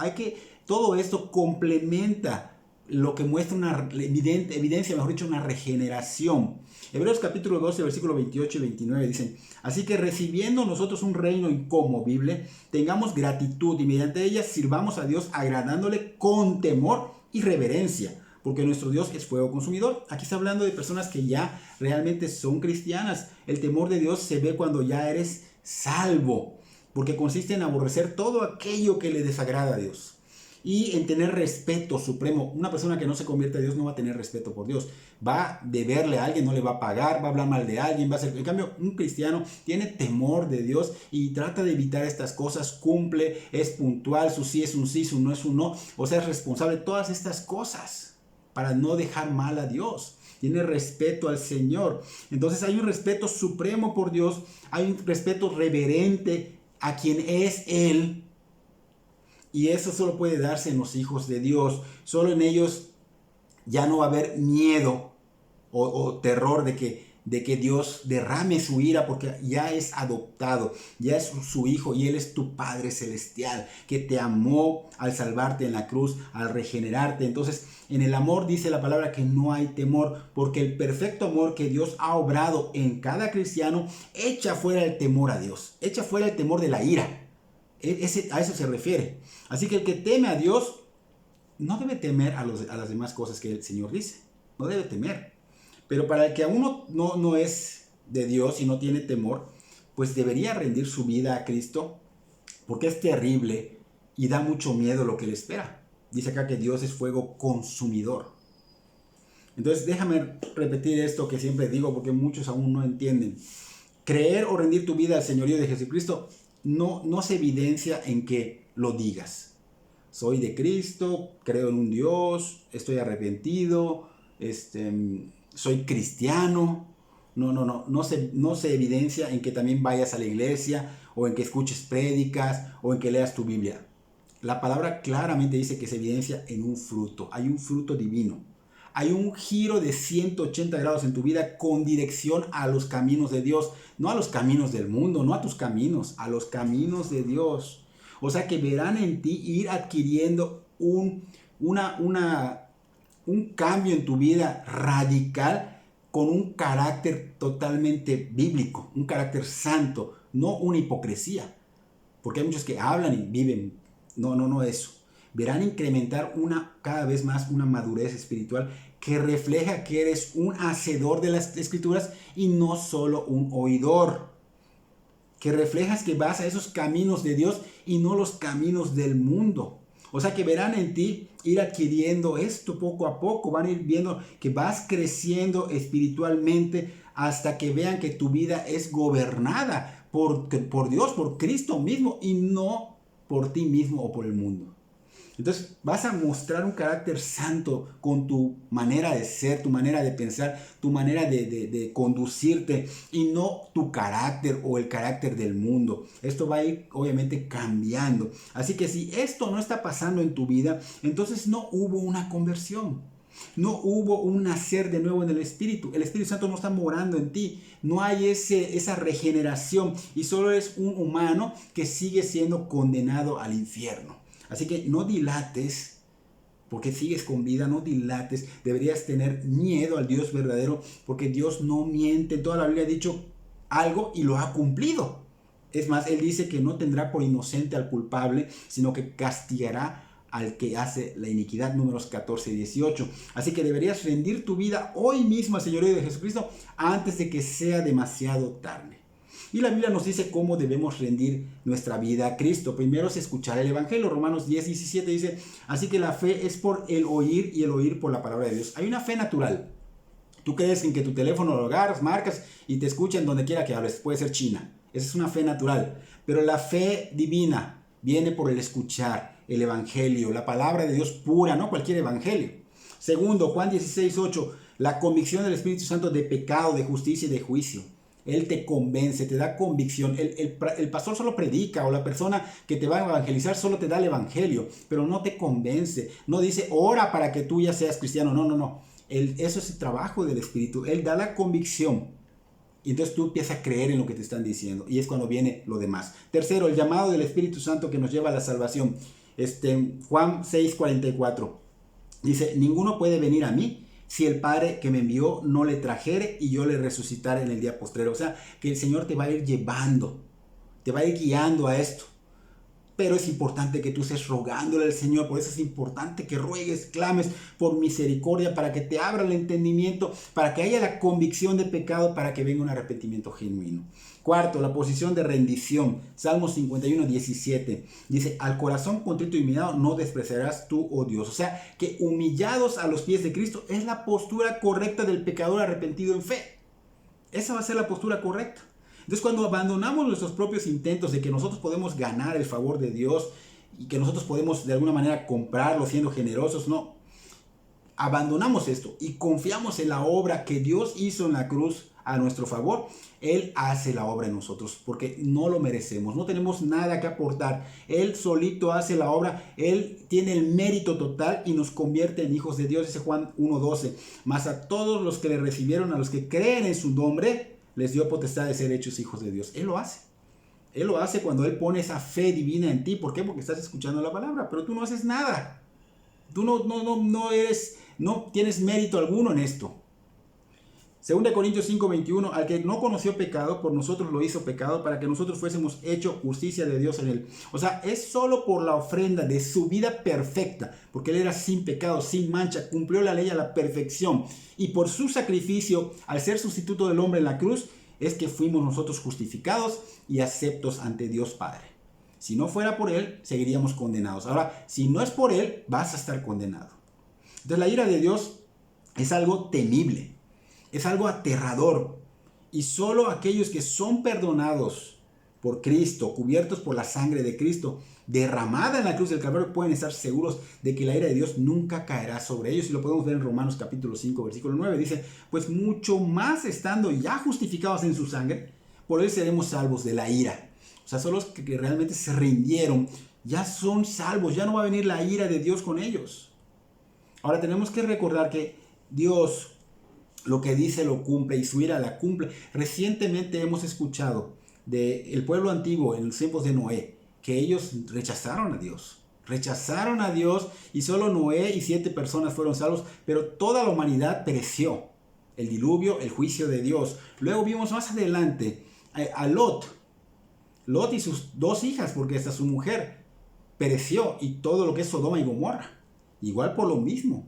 todo esto complementa lo que muestra una evidencia, mejor dicho, una regeneración. Hebreos capítulo 12, versículos 28 y 29 dicen, así que recibiendo nosotros un reino inconmovible, tengamos gratitud y mediante ella sirvamos a Dios agradándole con temor y reverencia, porque nuestro Dios es fuego consumidor. Aquí está hablando de personas que ya realmente son cristianas. El temor de Dios se ve cuando ya eres salvo, porque consiste en aborrecer todo aquello que le desagrada a Dios. Y en tener respeto supremo. Una persona que no se convierte a Dios no va a tener respeto por Dios. Va a deberle a alguien, no le va a pagar, va a hablar mal de alguien, va a hacer... En cambio, un cristiano tiene temor de Dios y trata de evitar estas cosas, cumple, es puntual, su sí es un sí, su no es un no. O sea, es responsable de todas estas cosas para no dejar mal a Dios. Tiene respeto al Señor. Entonces hay un respeto supremo por Dios, hay un respeto reverente a quien es Él. Y eso solo puede darse en los hijos de Dios. Solo en ellos ya no va a haber miedo o terror de que Dios derrame su ira, porque ya es adoptado, ya es su hijo y Él es tu Padre Celestial, que te amó al salvarte en la cruz, al regenerarte. Entonces, en el amor dice la palabra que no hay temor, porque el perfecto amor que Dios ha obrado en cada cristiano echa fuera el temor a Dios, echa fuera el temor de la ira. A eso se refiere. Así que el que teme a Dios no debe temer a las demás cosas que el Señor dice. No debe temer. Pero para el que aún no es de Dios y no tiene temor, pues debería rendir su vida a Cristo, porque es terrible y da mucho miedo lo que le espera. Dice acá que Dios es fuego consumidor. Entonces déjame repetir esto que siempre digo, porque muchos aún no entienden. Creer o rendir tu vida al señorío de Jesucristo no se evidencia en que lo digas. Soy de Cristo, creo en un Dios, estoy arrepentido, soy cristiano. No se evidencia en que también vayas a la iglesia, o en que escuches prédicas, o en que leas tu Biblia. La palabra claramente dice que se evidencia en un fruto. Hay un fruto divino. Hay un giro de 180 grados en tu vida con dirección a los caminos de Dios. No a los caminos del mundo, no a tus caminos, a los caminos de Dios. O sea que verán en ti ir adquiriendo un cambio en tu vida radical, con un carácter totalmente bíblico, un carácter santo, no una hipocresía. Porque hay muchos que hablan y viven. No eso. Verán incrementar cada vez más una madurez espiritual que refleja que eres un hacedor de las Escrituras y no solo un oidor. Que reflejas que vas a esos caminos de Dios y no los caminos del mundo. O sea que verán en ti ir adquiriendo esto poco a poco, van a ir viendo que vas creciendo espiritualmente hasta que vean que tu vida es gobernada por Dios, por Cristo mismo, y no por ti mismo o por el mundo. Entonces vas a mostrar un carácter santo con tu manera de ser, tu manera de pensar, tu manera de conducirte, y no tu carácter o el carácter del mundo. Esto va a ir obviamente cambiando. Así que si esto no está pasando en tu vida, entonces no hubo una conversión. No hubo un nacer de nuevo en el Espíritu. El Espíritu Santo no está morando en ti. No hay esa regeneración, y solo es un humano que sigue siendo condenado al infierno. Así que no dilates, porque sigues con vida, no dilates. Deberías tener miedo al Dios verdadero, porque Dios no miente. Toda la Biblia ha dicho algo y lo ha cumplido. Es más, Él dice que no tendrá por inocente al culpable, sino que castigará al que hace la iniquidad. Números 14 y 18. Así que deberías rendir tu vida hoy mismo al señorío de Jesucristo antes de que sea demasiado tarde. Y la Biblia nos dice cómo debemos rendir nuestra vida a Cristo. Primero es escuchar el Evangelio. Romanos 10, 17 dice: así que la fe es por el oír, y el oír por la palabra de Dios. Hay una fe natural. Tú crees en que tu teléfono lo agarras, marcas y te escuchan donde quiera que hables. Puede ser China. Esa es una fe natural. Pero la fe divina viene por el escuchar el Evangelio, la palabra de Dios pura, no cualquier evangelio. Segundo, Juan 16, 8, la convicción del Espíritu Santo de pecado, de justicia y de juicio. Él te convence, te da convicción. El pastor solo predica, o la persona que te va a evangelizar solo te da el evangelio, pero no te convence. No dice, ora para que tú ya seas cristiano. No. Eso es el trabajo del Espíritu. Él da la convicción. Y entonces tú empiezas a creer en lo que te están diciendo. Y es cuando viene lo demás. Tercero, el llamado del Espíritu Santo que nos lleva a la salvación. Juan 6, 44. Dice, ninguno puede venir a mí si el Padre que me envió no le trajere y yo le resucitare en el día postrero. O sea, que el Señor te va a ir llevando, te va a ir guiando a esto. Pero es importante que tú estés rogándole al Señor. Por eso es importante que ruegues, clames por misericordia, para que te abra el entendimiento, para que haya la convicción de pecado, para que venga un arrepentimiento genuino. Cuarto, la posición de rendición. Salmos 51, 17. Dice, al corazón contrito y humillado no despreciarás tú, oh Dios. O sea, que humillados a los pies de Cristo es la postura correcta del pecador arrepentido en fe. Esa va a ser la postura correcta. Entonces, cuando abandonamos nuestros propios intentos de que nosotros podemos ganar el favor de Dios y que nosotros podemos de alguna manera comprarlo siendo generosos, no. Abandonamos esto y confiamos en la obra que Dios hizo en la cruz a nuestro favor. Él hace la obra en nosotros porque no lo merecemos, no tenemos nada que aportar. Él solito hace la obra, Él tiene el mérito total y nos convierte en hijos de Dios. Dice Juan 1:12, mas a todos los que le recibieron, a los que creen en su nombre, les dio potestad de ser hechos hijos de Dios. Él lo hace. Él lo hace cuando Él pone esa fe divina en ti. ¿Por qué? Porque estás escuchando la palabra, pero tú no haces nada. Tú no tienes mérito alguno en esto. 2 Corintios 5:21, al que no conoció pecado, por nosotros lo hizo pecado, para que nosotros fuésemos hecho justicia de Dios en él. O sea, es solo por la ofrenda de su vida perfecta, porque él era sin pecado, sin mancha, cumplió la ley a la perfección. Y por su sacrificio, al ser sustituto del hombre en la cruz, es que fuimos nosotros justificados y aceptos ante Dios Padre. Si no fuera por él, seguiríamos condenados. Ahora, si no es por él, vas a estar condenado. Entonces, la ira de Dios es algo temible. Es algo aterrador, y solo aquellos que son perdonados por Cristo, cubiertos por la sangre de Cristo, derramada en la cruz del Calvario, pueden estar seguros de que la ira de Dios nunca caerá sobre ellos. Y lo podemos ver en Romanos capítulo 5, versículo 9. Dice, pues mucho más estando ya justificados en su sangre, por él seremos salvos de la ira. O sea, son los que realmente se rindieron, ya son salvos, ya no va a venir la ira de Dios con ellos. Ahora tenemos que recordar que Dios lo que dice lo cumple y su ira la cumple. Recientemente hemos escuchado del pueblo antiguo en los tiempos de Noé que ellos rechazaron a Dios. Rechazaron a Dios y solo Noé y 7 personas fueron salvos, pero toda la humanidad pereció. El diluvio, el juicio de Dios. Luego vimos más adelante a Lot. Lot y sus 2 hijas, porque hasta su mujer pereció, y todo lo que es Sodoma y Gomorra. Igual por lo mismo.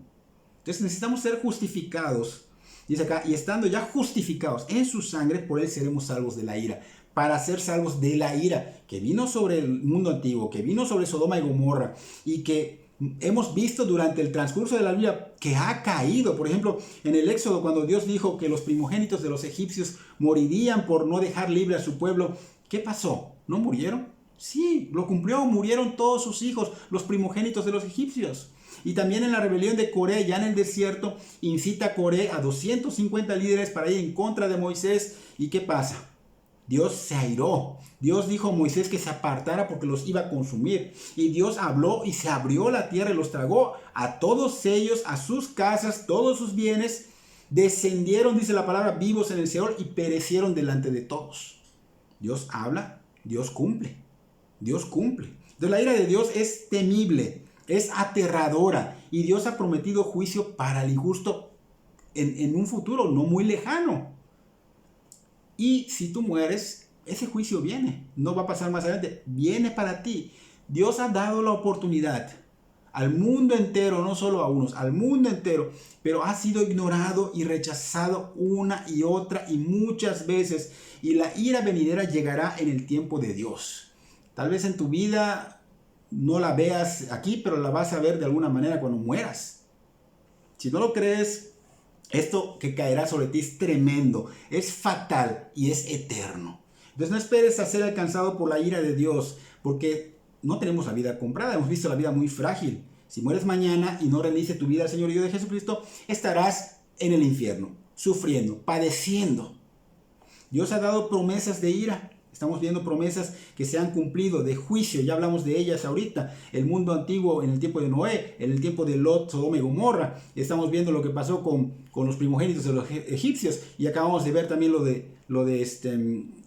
Entonces necesitamos ser justificados. Dice acá, y estando ya justificados en su sangre, por él seremos salvos de la ira. Para ser salvos de la ira que vino sobre el mundo antiguo, que vino sobre Sodoma y Gomorra, y que hemos visto durante el transcurso de la Biblia que ha caído. Por ejemplo, en el Éxodo, cuando Dios dijo que los primogénitos de los egipcios morirían por no dejar libre a su pueblo, ¿qué pasó? ¿No murieron? Sí, lo cumplió, murieron todos sus hijos, los primogénitos de los egipcios. Y también en la rebelión de Coré, ya en el desierto, incita a Coré a 250 líderes para ir en contra de Moisés. ¿Y qué pasa? Dios se airó. Dios dijo a Moisés que se apartara porque los iba a consumir. Y Dios habló y se abrió la tierra y los tragó a todos ellos, a sus casas, todos sus bienes. Descendieron, dice la palabra, vivos en el Seol y perecieron delante de todos. Dios habla, Dios cumple. Dios cumple. Entonces la ira de Dios es temible, es aterradora, y Dios ha prometido juicio para el injusto en un futuro no muy lejano. Y si tú mueres, ese juicio viene, no va a pasar más adelante, viene para ti. Dios ha dado la oportunidad al mundo entero, no solo a unos, al mundo entero, pero ha sido ignorado y rechazado una y otra y muchas veces, y la ira venidera llegará en el tiempo de Dios. Tal vez en tu vida no la veas aquí, pero la vas a ver de alguna manera cuando mueras. Si no lo crees, esto que caerá sobre ti es tremendo, es fatal y es eterno. Entonces no esperes a ser alcanzado por la ira de Dios, porque no tenemos la vida comprada, hemos visto la vida muy frágil. Si mueres mañana y no rendices tu vida al Señor y Dios de Jesucristo, estarás en el infierno, sufriendo, padeciendo. Dios ha dado promesas de ira. Estamos viendo promesas que se han cumplido, de juicio, ya hablamos de ellas ahorita. El mundo antiguo en el tiempo de Noé, en el tiempo de Lot, Sodoma y Gomorra. Estamos viendo lo que pasó con los primogénitos de los egipcios, y acabamos de ver también lo de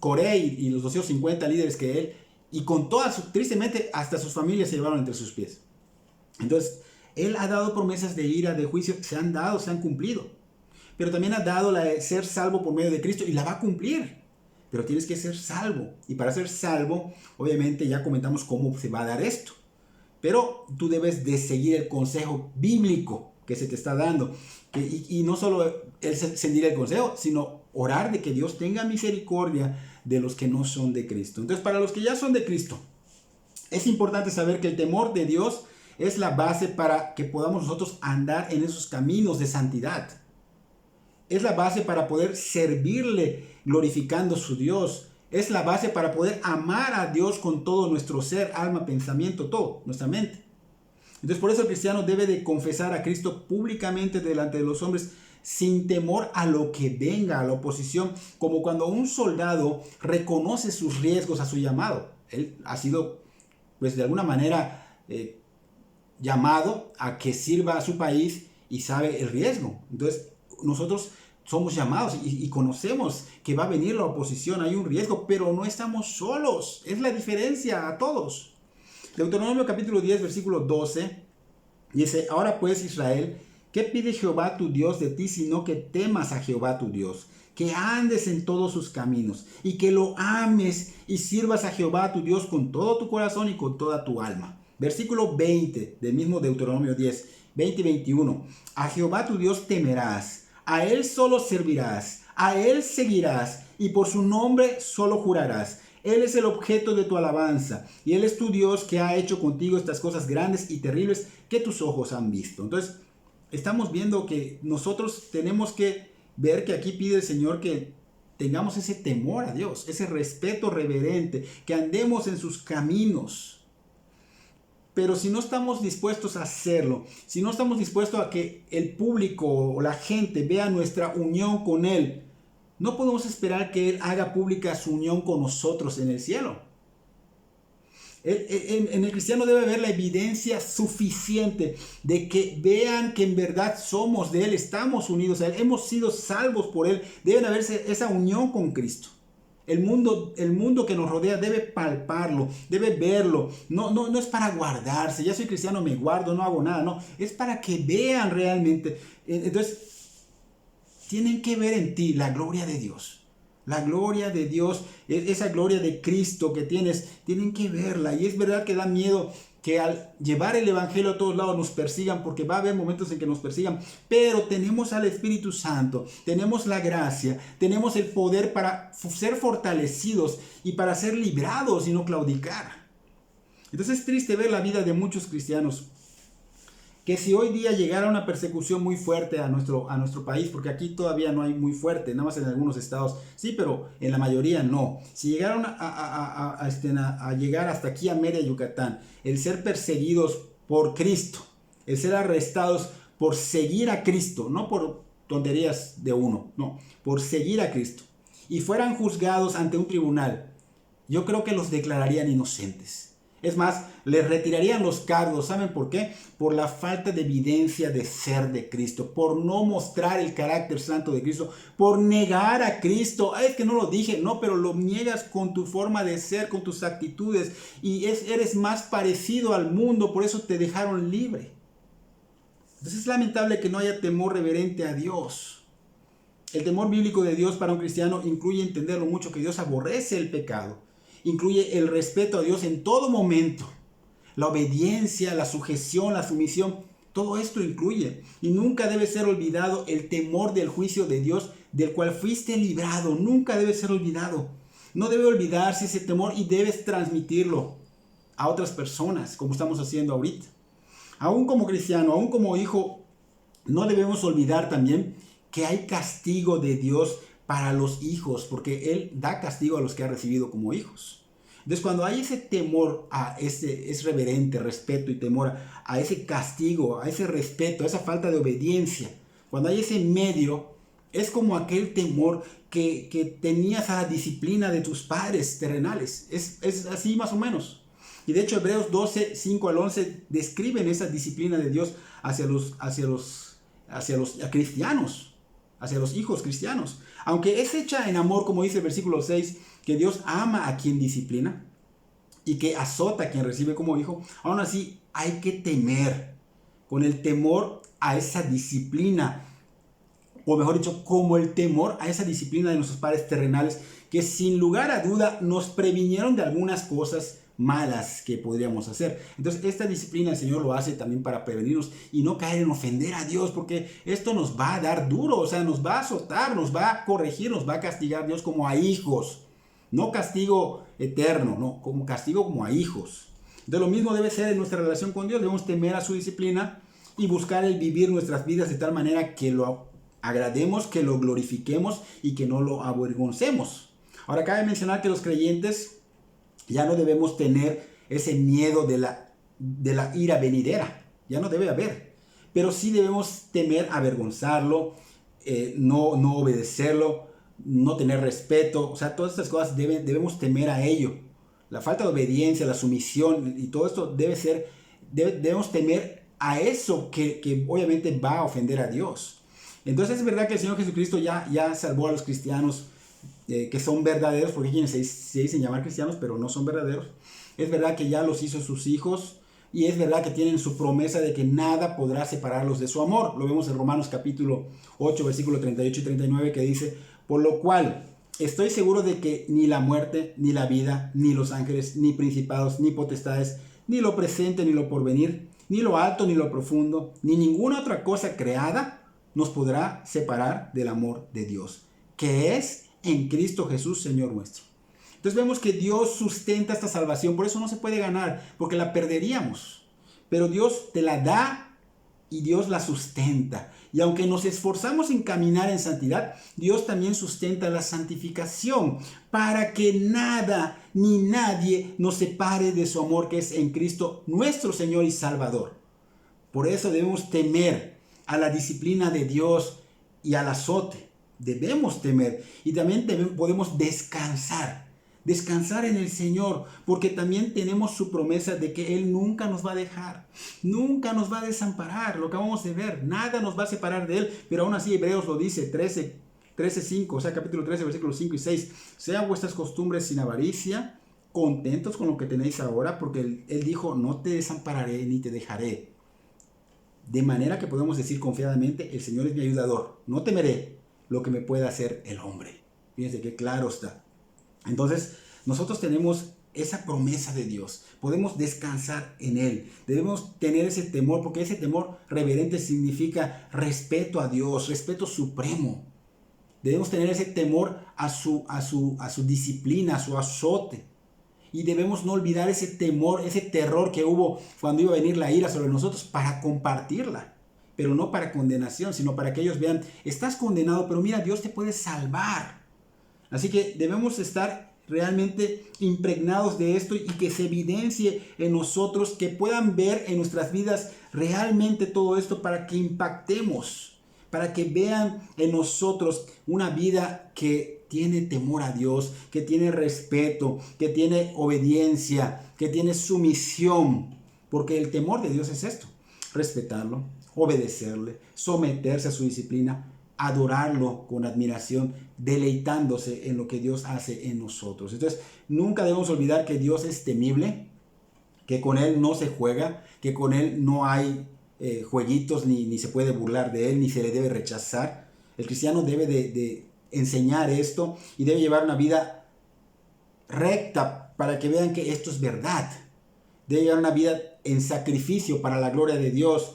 Coré y los 250 líderes que él, y con todas, tristemente, hasta sus familias se llevaron entre sus pies. Entonces, él ha dado promesas de ira, de juicio, se han dado, se han cumplido. Pero también ha dado la de ser salvo por medio de Cristo, y la va a cumplir. Pero tienes que ser salvo. Y para ser salvo, obviamente ya comentamos cómo se va a dar esto. Pero tú debes de seguir el consejo bíblico que se te está dando. Y no solo seguir el consejo, sino orar de que Dios tenga misericordia de los que no son de Cristo. Entonces, para los que ya son de Cristo, es importante saber que el temor de Dios es la base para que podamos nosotros andar en esos caminos de santidad. Es la base para poder servirle glorificando a su Dios. Es la base para poder amar a Dios con todo nuestro ser, alma, pensamiento, todo, nuestra mente. Entonces por eso el cristiano debe de confesar a Cristo públicamente delante de los hombres, sin temor a lo que venga, a la oposición, como cuando un soldado reconoce sus riesgos a su llamado. Él ha sido, pues de alguna manera, llamado a que sirva a su país y sabe el riesgo. Entonces nosotros somos llamados y conocemos que va a venir la oposición, hay un riesgo, pero no estamos solos. Es la diferencia a todos. Deuteronomio capítulo 10, versículo 12, dice: ahora pues, Israel, ¿Qué pide Jehová tu Dios de ti, sino que temas a Jehová tu Dios, que andes en todos sus caminos y que lo ames y sirvas a Jehová tu Dios con todo tu corazón y con toda tu alma? Versículo 20 del mismo Deuteronomio 10, 20 y 21. A Jehová tu Dios temerás, a él solo servirás, a él seguirás y por su nombre solo jurarás. Él es el objeto de tu alabanza y él es tu Dios que ha hecho contigo estas cosas grandes y terribles que tus ojos han visto. Entonces, estamos viendo que nosotros tenemos que ver que aquí pide el Señor que tengamos ese temor a Dios, ese respeto reverente, que andemos en sus caminos. Pero si no estamos dispuestos a hacerlo, si no estamos dispuestos a que el público o la gente vea nuestra unión con Él, no podemos esperar que Él haga pública su unión con nosotros en el cielo. En el cristiano debe haber la evidencia suficiente de que vean que en verdad somos de Él, estamos unidos a Él, hemos sido salvos por Él. Debe haberse esa unión con Cristo. El mundo que nos rodea debe palparlo, debe verlo. No es para guardarse. Ya soy cristiano, me guardo, no hago nada. No, es para que vean realmente. Entonces, tienen que ver en ti la gloria de Dios. La gloria de Dios, esa gloria de Cristo que tienes, tienen que verla. Y es verdad que da miedo que al llevar el evangelio a todos lados nos persigan, porque va a haber momentos en que nos persigan, pero tenemos al Espíritu Santo, tenemos la gracia, tenemos el poder para ser fortalecidos y para ser librados y no claudicar. Entonces es triste ver la vida de muchos cristianos que si hoy día llegara una persecución muy fuerte a nuestro país, porque aquí todavía no hay muy fuerte, nada más en algunos estados, sí, pero en la mayoría no. Si llegaron a llegar hasta aquí a Mérida, Yucatán, el ser perseguidos por Cristo, el ser arrestados por seguir a Cristo, no por tonterías de uno, no, por seguir a Cristo, y fueran juzgados ante un tribunal, yo creo que los declararían inocentes. Es más, les retirarían los cargos. ¿Saben por qué? Por la falta de evidencia de ser de Cristo, por no mostrar el carácter santo de Cristo, por negar a Cristo. Es que no lo dije, no, pero lo niegas con tu forma de ser, con tus actitudes, y eres más parecido al mundo, por eso te dejaron libre. Entonces es lamentable que no haya temor reverente a Dios. El temor bíblico de Dios para un cristiano incluye entender lo mucho que Dios aborrece el pecado. Incluye el respeto a Dios en todo momento, la obediencia, la sujeción, la sumisión, todo esto incluye. Y nunca debe ser olvidado el temor del juicio de Dios del cual fuiste librado, nunca debe ser olvidado. No debe olvidarse ese temor y debes transmitirlo a otras personas, como estamos haciendo ahorita. Aún como cristiano, aún como hijo, no debemos olvidar también que hay castigo de Dios para los hijos, porque Él da castigo a los que ha recibido como hijos. Entonces, cuando hay ese temor, es reverente respeto y temor a ese castigo, a ese respeto, a esa falta de obediencia, cuando hay ese medio, es como aquel temor que tenías a la disciplina de tus padres terrenales. Es así más o menos. Y de hecho, Hebreos 12, 5 al 11 describen esa disciplina de Dios hacia los cristianos, hacia los hijos cristianos. Aunque es hecha en amor, como dice el versículo 6, que Dios ama a quien disciplina y que azota a quien recibe como hijo, aún así hay que temer, con el temor a esa disciplina, o mejor dicho, como el temor a esa disciplina de nuestros padres terrenales, que sin lugar a duda nos previnieron de algunas cosas malas que podríamos hacer. Entonces esta disciplina el Señor lo hace también para prevenirnos y no caer en ofender a Dios, porque esto nos va a dar duro, o sea, nos va a azotar, nos va a corregir, nos va a castigar Dios como a hijos. No castigo eterno, no, como castigo como a hijos. De lo mismo debe ser en nuestra relación con Dios. Debemos temer a su disciplina y buscar el vivir nuestras vidas de tal manera que lo agrademos, que lo glorifiquemos y que no lo avergoncemos. Ahora cabe mencionar que los creyentes ya no debemos tener ese miedo de la ira venidera. Ya no debe haber. Pero sí debemos temer avergonzarlo, no obedecerlo, no tener respeto. O sea, todas estas cosas debemos temer a ello. La falta de obediencia, la sumisión y todo esto debemos temer a eso que obviamente va a ofender a Dios. Entonces es verdad que el Señor Jesucristo ya salvó a los cristianos que son verdaderos, porque hay quienes se dicen llamar cristianos pero no son verdaderos. Es verdad que ya los hizo sus hijos, Y es verdad que tienen su promesa de que nada podrá separarlos de su amor. Lo vemos en Romanos capítulo 8, versículo 38 y 39, que dice: por lo cual estoy seguro de que ni la muerte, ni la vida, ni los ángeles, ni principados, ni potestades, ni lo presente, ni lo porvenir, ni lo alto, ni lo profundo, ni ninguna otra cosa creada nos podrá separar del amor de Dios, que es en Cristo Jesús, Señor nuestro. Entonces vemos que Dios sustenta esta salvación, por eso no se puede ganar, porque la perderíamos. Pero Dios te la da y Dios la sustenta. Y aunque nos esforzamos en caminar en santidad, Dios también sustenta la santificación para que nada ni nadie nos separe de su amor que es en Cristo nuestro Señor y Salvador. Por eso debemos temer a la disciplina de Dios y al azote. Debemos temer y también podemos descansar en el Señor, porque también tenemos su promesa de que Él nunca nos va a dejar, nunca nos va a desamparar. Lo acabamos de ver, nada nos va a separar de Él, pero aún así Hebreos lo dice, 13:5, o sea, capítulo 13, versículos 5 y 6. Sean vuestras costumbres sin avaricia, contentos con lo que tenéis ahora, porque Él dijo: no te desampararé ni te dejaré. De manera que podemos decir confiadamente: el Señor es mi ayudador, no temeré lo que me pueda hacer el hombre. Fíjense qué claro está. Entonces, nosotros tenemos esa promesa de Dios. Podemos descansar en Él. Debemos tener ese temor, porque ese temor reverente significa respeto a Dios, respeto supremo. Debemos tener ese temor a su disciplina, a su azote. Y debemos no olvidar ese temor, ese terror que hubo cuando iba a venir la ira sobre nosotros, para compartirla. Pero no para condenación, sino para que ellos vean: estás condenado, pero mira, Dios te puede salvar. Así que debemos estar realmente impregnados de esto y que se evidencie en nosotros, que puedan ver en nuestras vidas realmente todo esto, para que impactemos, para que vean en nosotros una vida que tiene temor a Dios, que tiene respeto, que tiene obediencia, que tiene sumisión. Porque el temor de Dios es esto: respetarlo, obedecerle, someterse a su disciplina, adorarlo con admiración, deleitándose en lo que Dios hace en nosotros. Entonces, nunca debemos olvidar que Dios es temible, que con Él no se juega, que con Él no hay jueguitos, ni se puede burlar de Él, ni se le debe rechazar. El cristiano debe de enseñar esto y debe llevar una vida recta para que vean que esto es verdad. Debe llevar una vida en sacrificio para la gloria de Dios.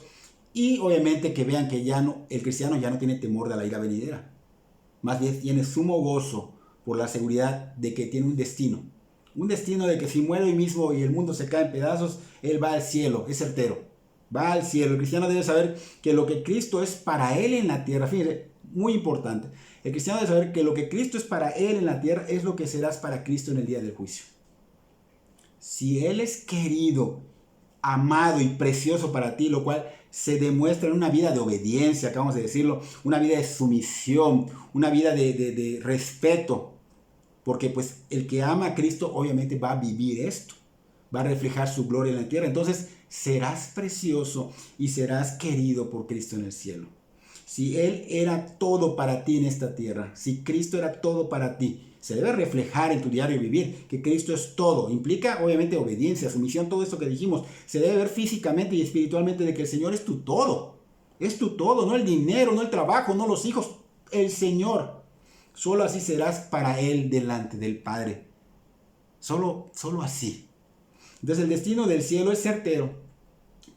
Y obviamente que vean que el cristiano ya no tiene temor de la ira venidera. Más bien tiene sumo gozo por la seguridad de que tiene un destino. Un destino de que si muere hoy mismo y el mundo se cae en pedazos, él va al cielo, es certero. Va al cielo. El cristiano debe saber que lo que Cristo es para él en la tierra, fíjense, muy importante. El cristiano debe saber que lo que Cristo es para él en la tierra es lo que serás para Cristo en el día del juicio. Si Él es querido, amado y precioso para ti, lo cual se demuestra en una vida de obediencia, acabamos de decirlo, una vida de sumisión, una vida de respeto, porque pues el que ama a Cristo obviamente va a vivir esto, va a reflejar su gloria en la tierra. Entonces serás precioso y serás querido por Cristo en el cielo. Si Él era todo para ti en esta tierra, si Cristo era todo para ti, se debe reflejar en tu diario vivir que Cristo es todo. Implica obviamente obediencia, sumisión, todo esto que dijimos. Se debe ver físicamente y espiritualmente de que el Señor es tu todo. Es tu todo, no el dinero, no el trabajo, no los hijos, el Señor. Solo así serás para Él delante del Padre. Solo así. Entonces el destino del cielo es certero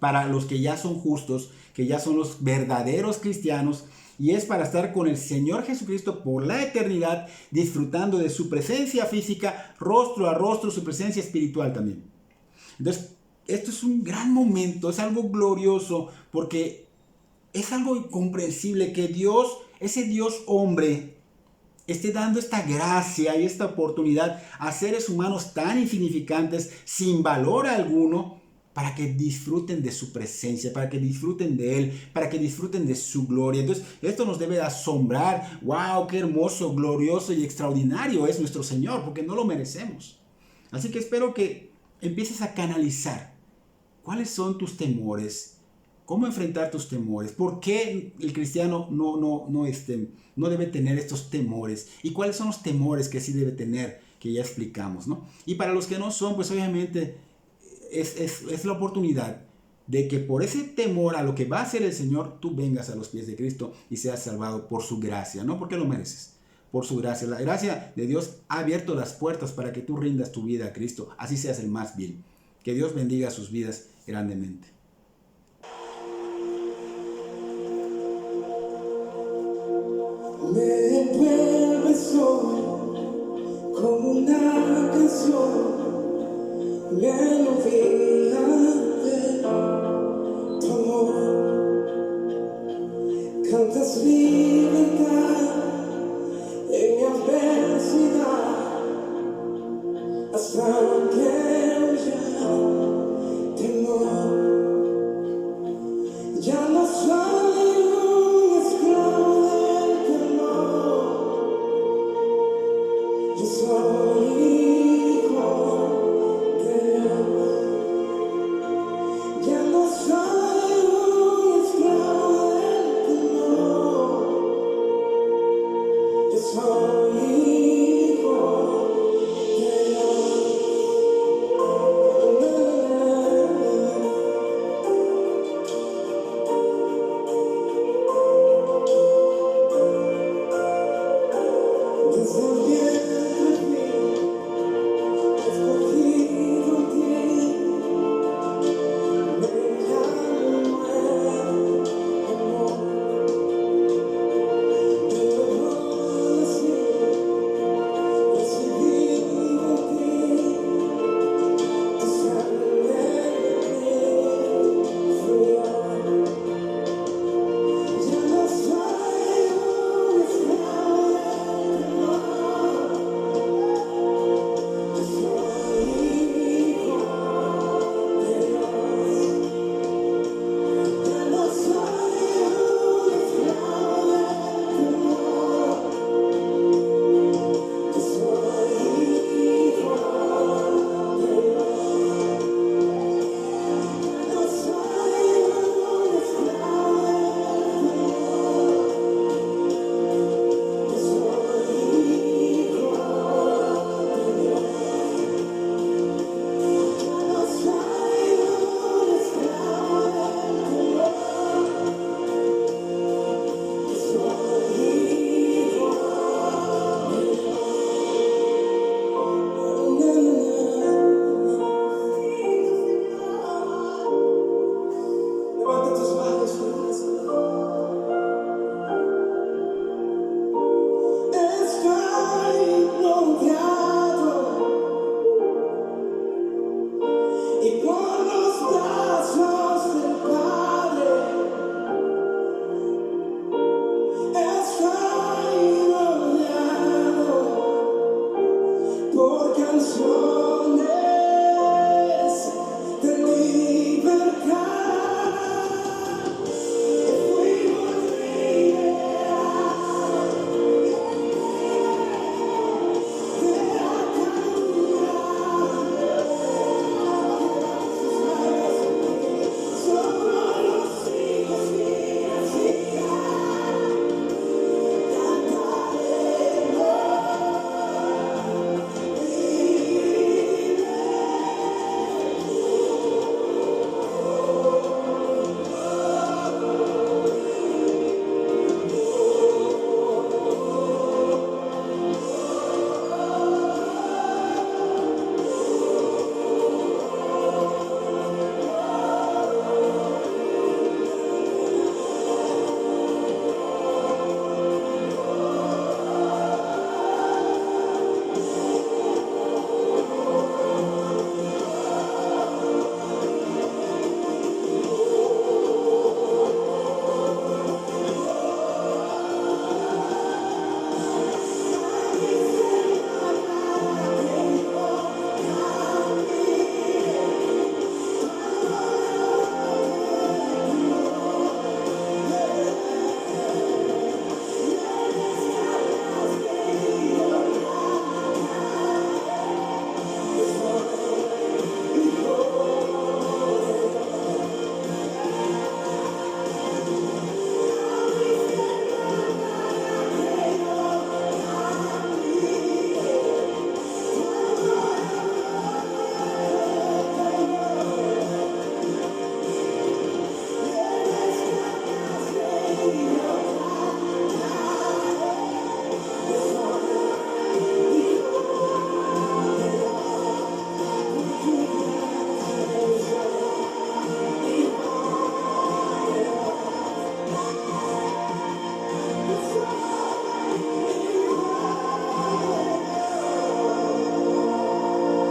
para los que ya son justos, que ya son los verdaderos cristianos, y es para estar con el Señor Jesucristo por la eternidad, disfrutando de su presencia física, rostro a rostro, su presencia espiritual también. Entonces, esto es un gran momento, es algo glorioso, porque es algo incomprensible que Dios, ese Dios hombre, esté dando esta gracia y esta oportunidad a seres humanos tan insignificantes, sin valor alguno, para que disfruten de su presencia, para que disfruten de Él, para que disfruten de su gloria. Entonces, esto nos debe asombrar. ¡Wow! ¡Qué hermoso, glorioso y extraordinario es nuestro Señor! Porque no lo merecemos. Así que espero que empieces a canalizar cuáles son tus temores, cómo enfrentar tus temores, por qué el cristiano no debe tener estos temores y cuáles son los temores que sí debe tener, que ya explicamos, ¿no? Y para los que no son, pues obviamente es la oportunidad de que por ese temor a lo que va a hacer el Señor, tú vengas a los pies de Cristo y seas salvado por su gracia, no porque lo mereces, por su gracia. La gracia de Dios ha abierto las puertas para que tú rindas tu vida a Cristo, así seas el más vil. Que Dios bendiga sus vidas grandemente. Me envuelves hoy como una canción, melodía de tu amor. Cantas libertad en mi adversidad, hasta que huya temor. Ya no soy un esclavo del temor, yo soy hijo de Dios. Ya no soy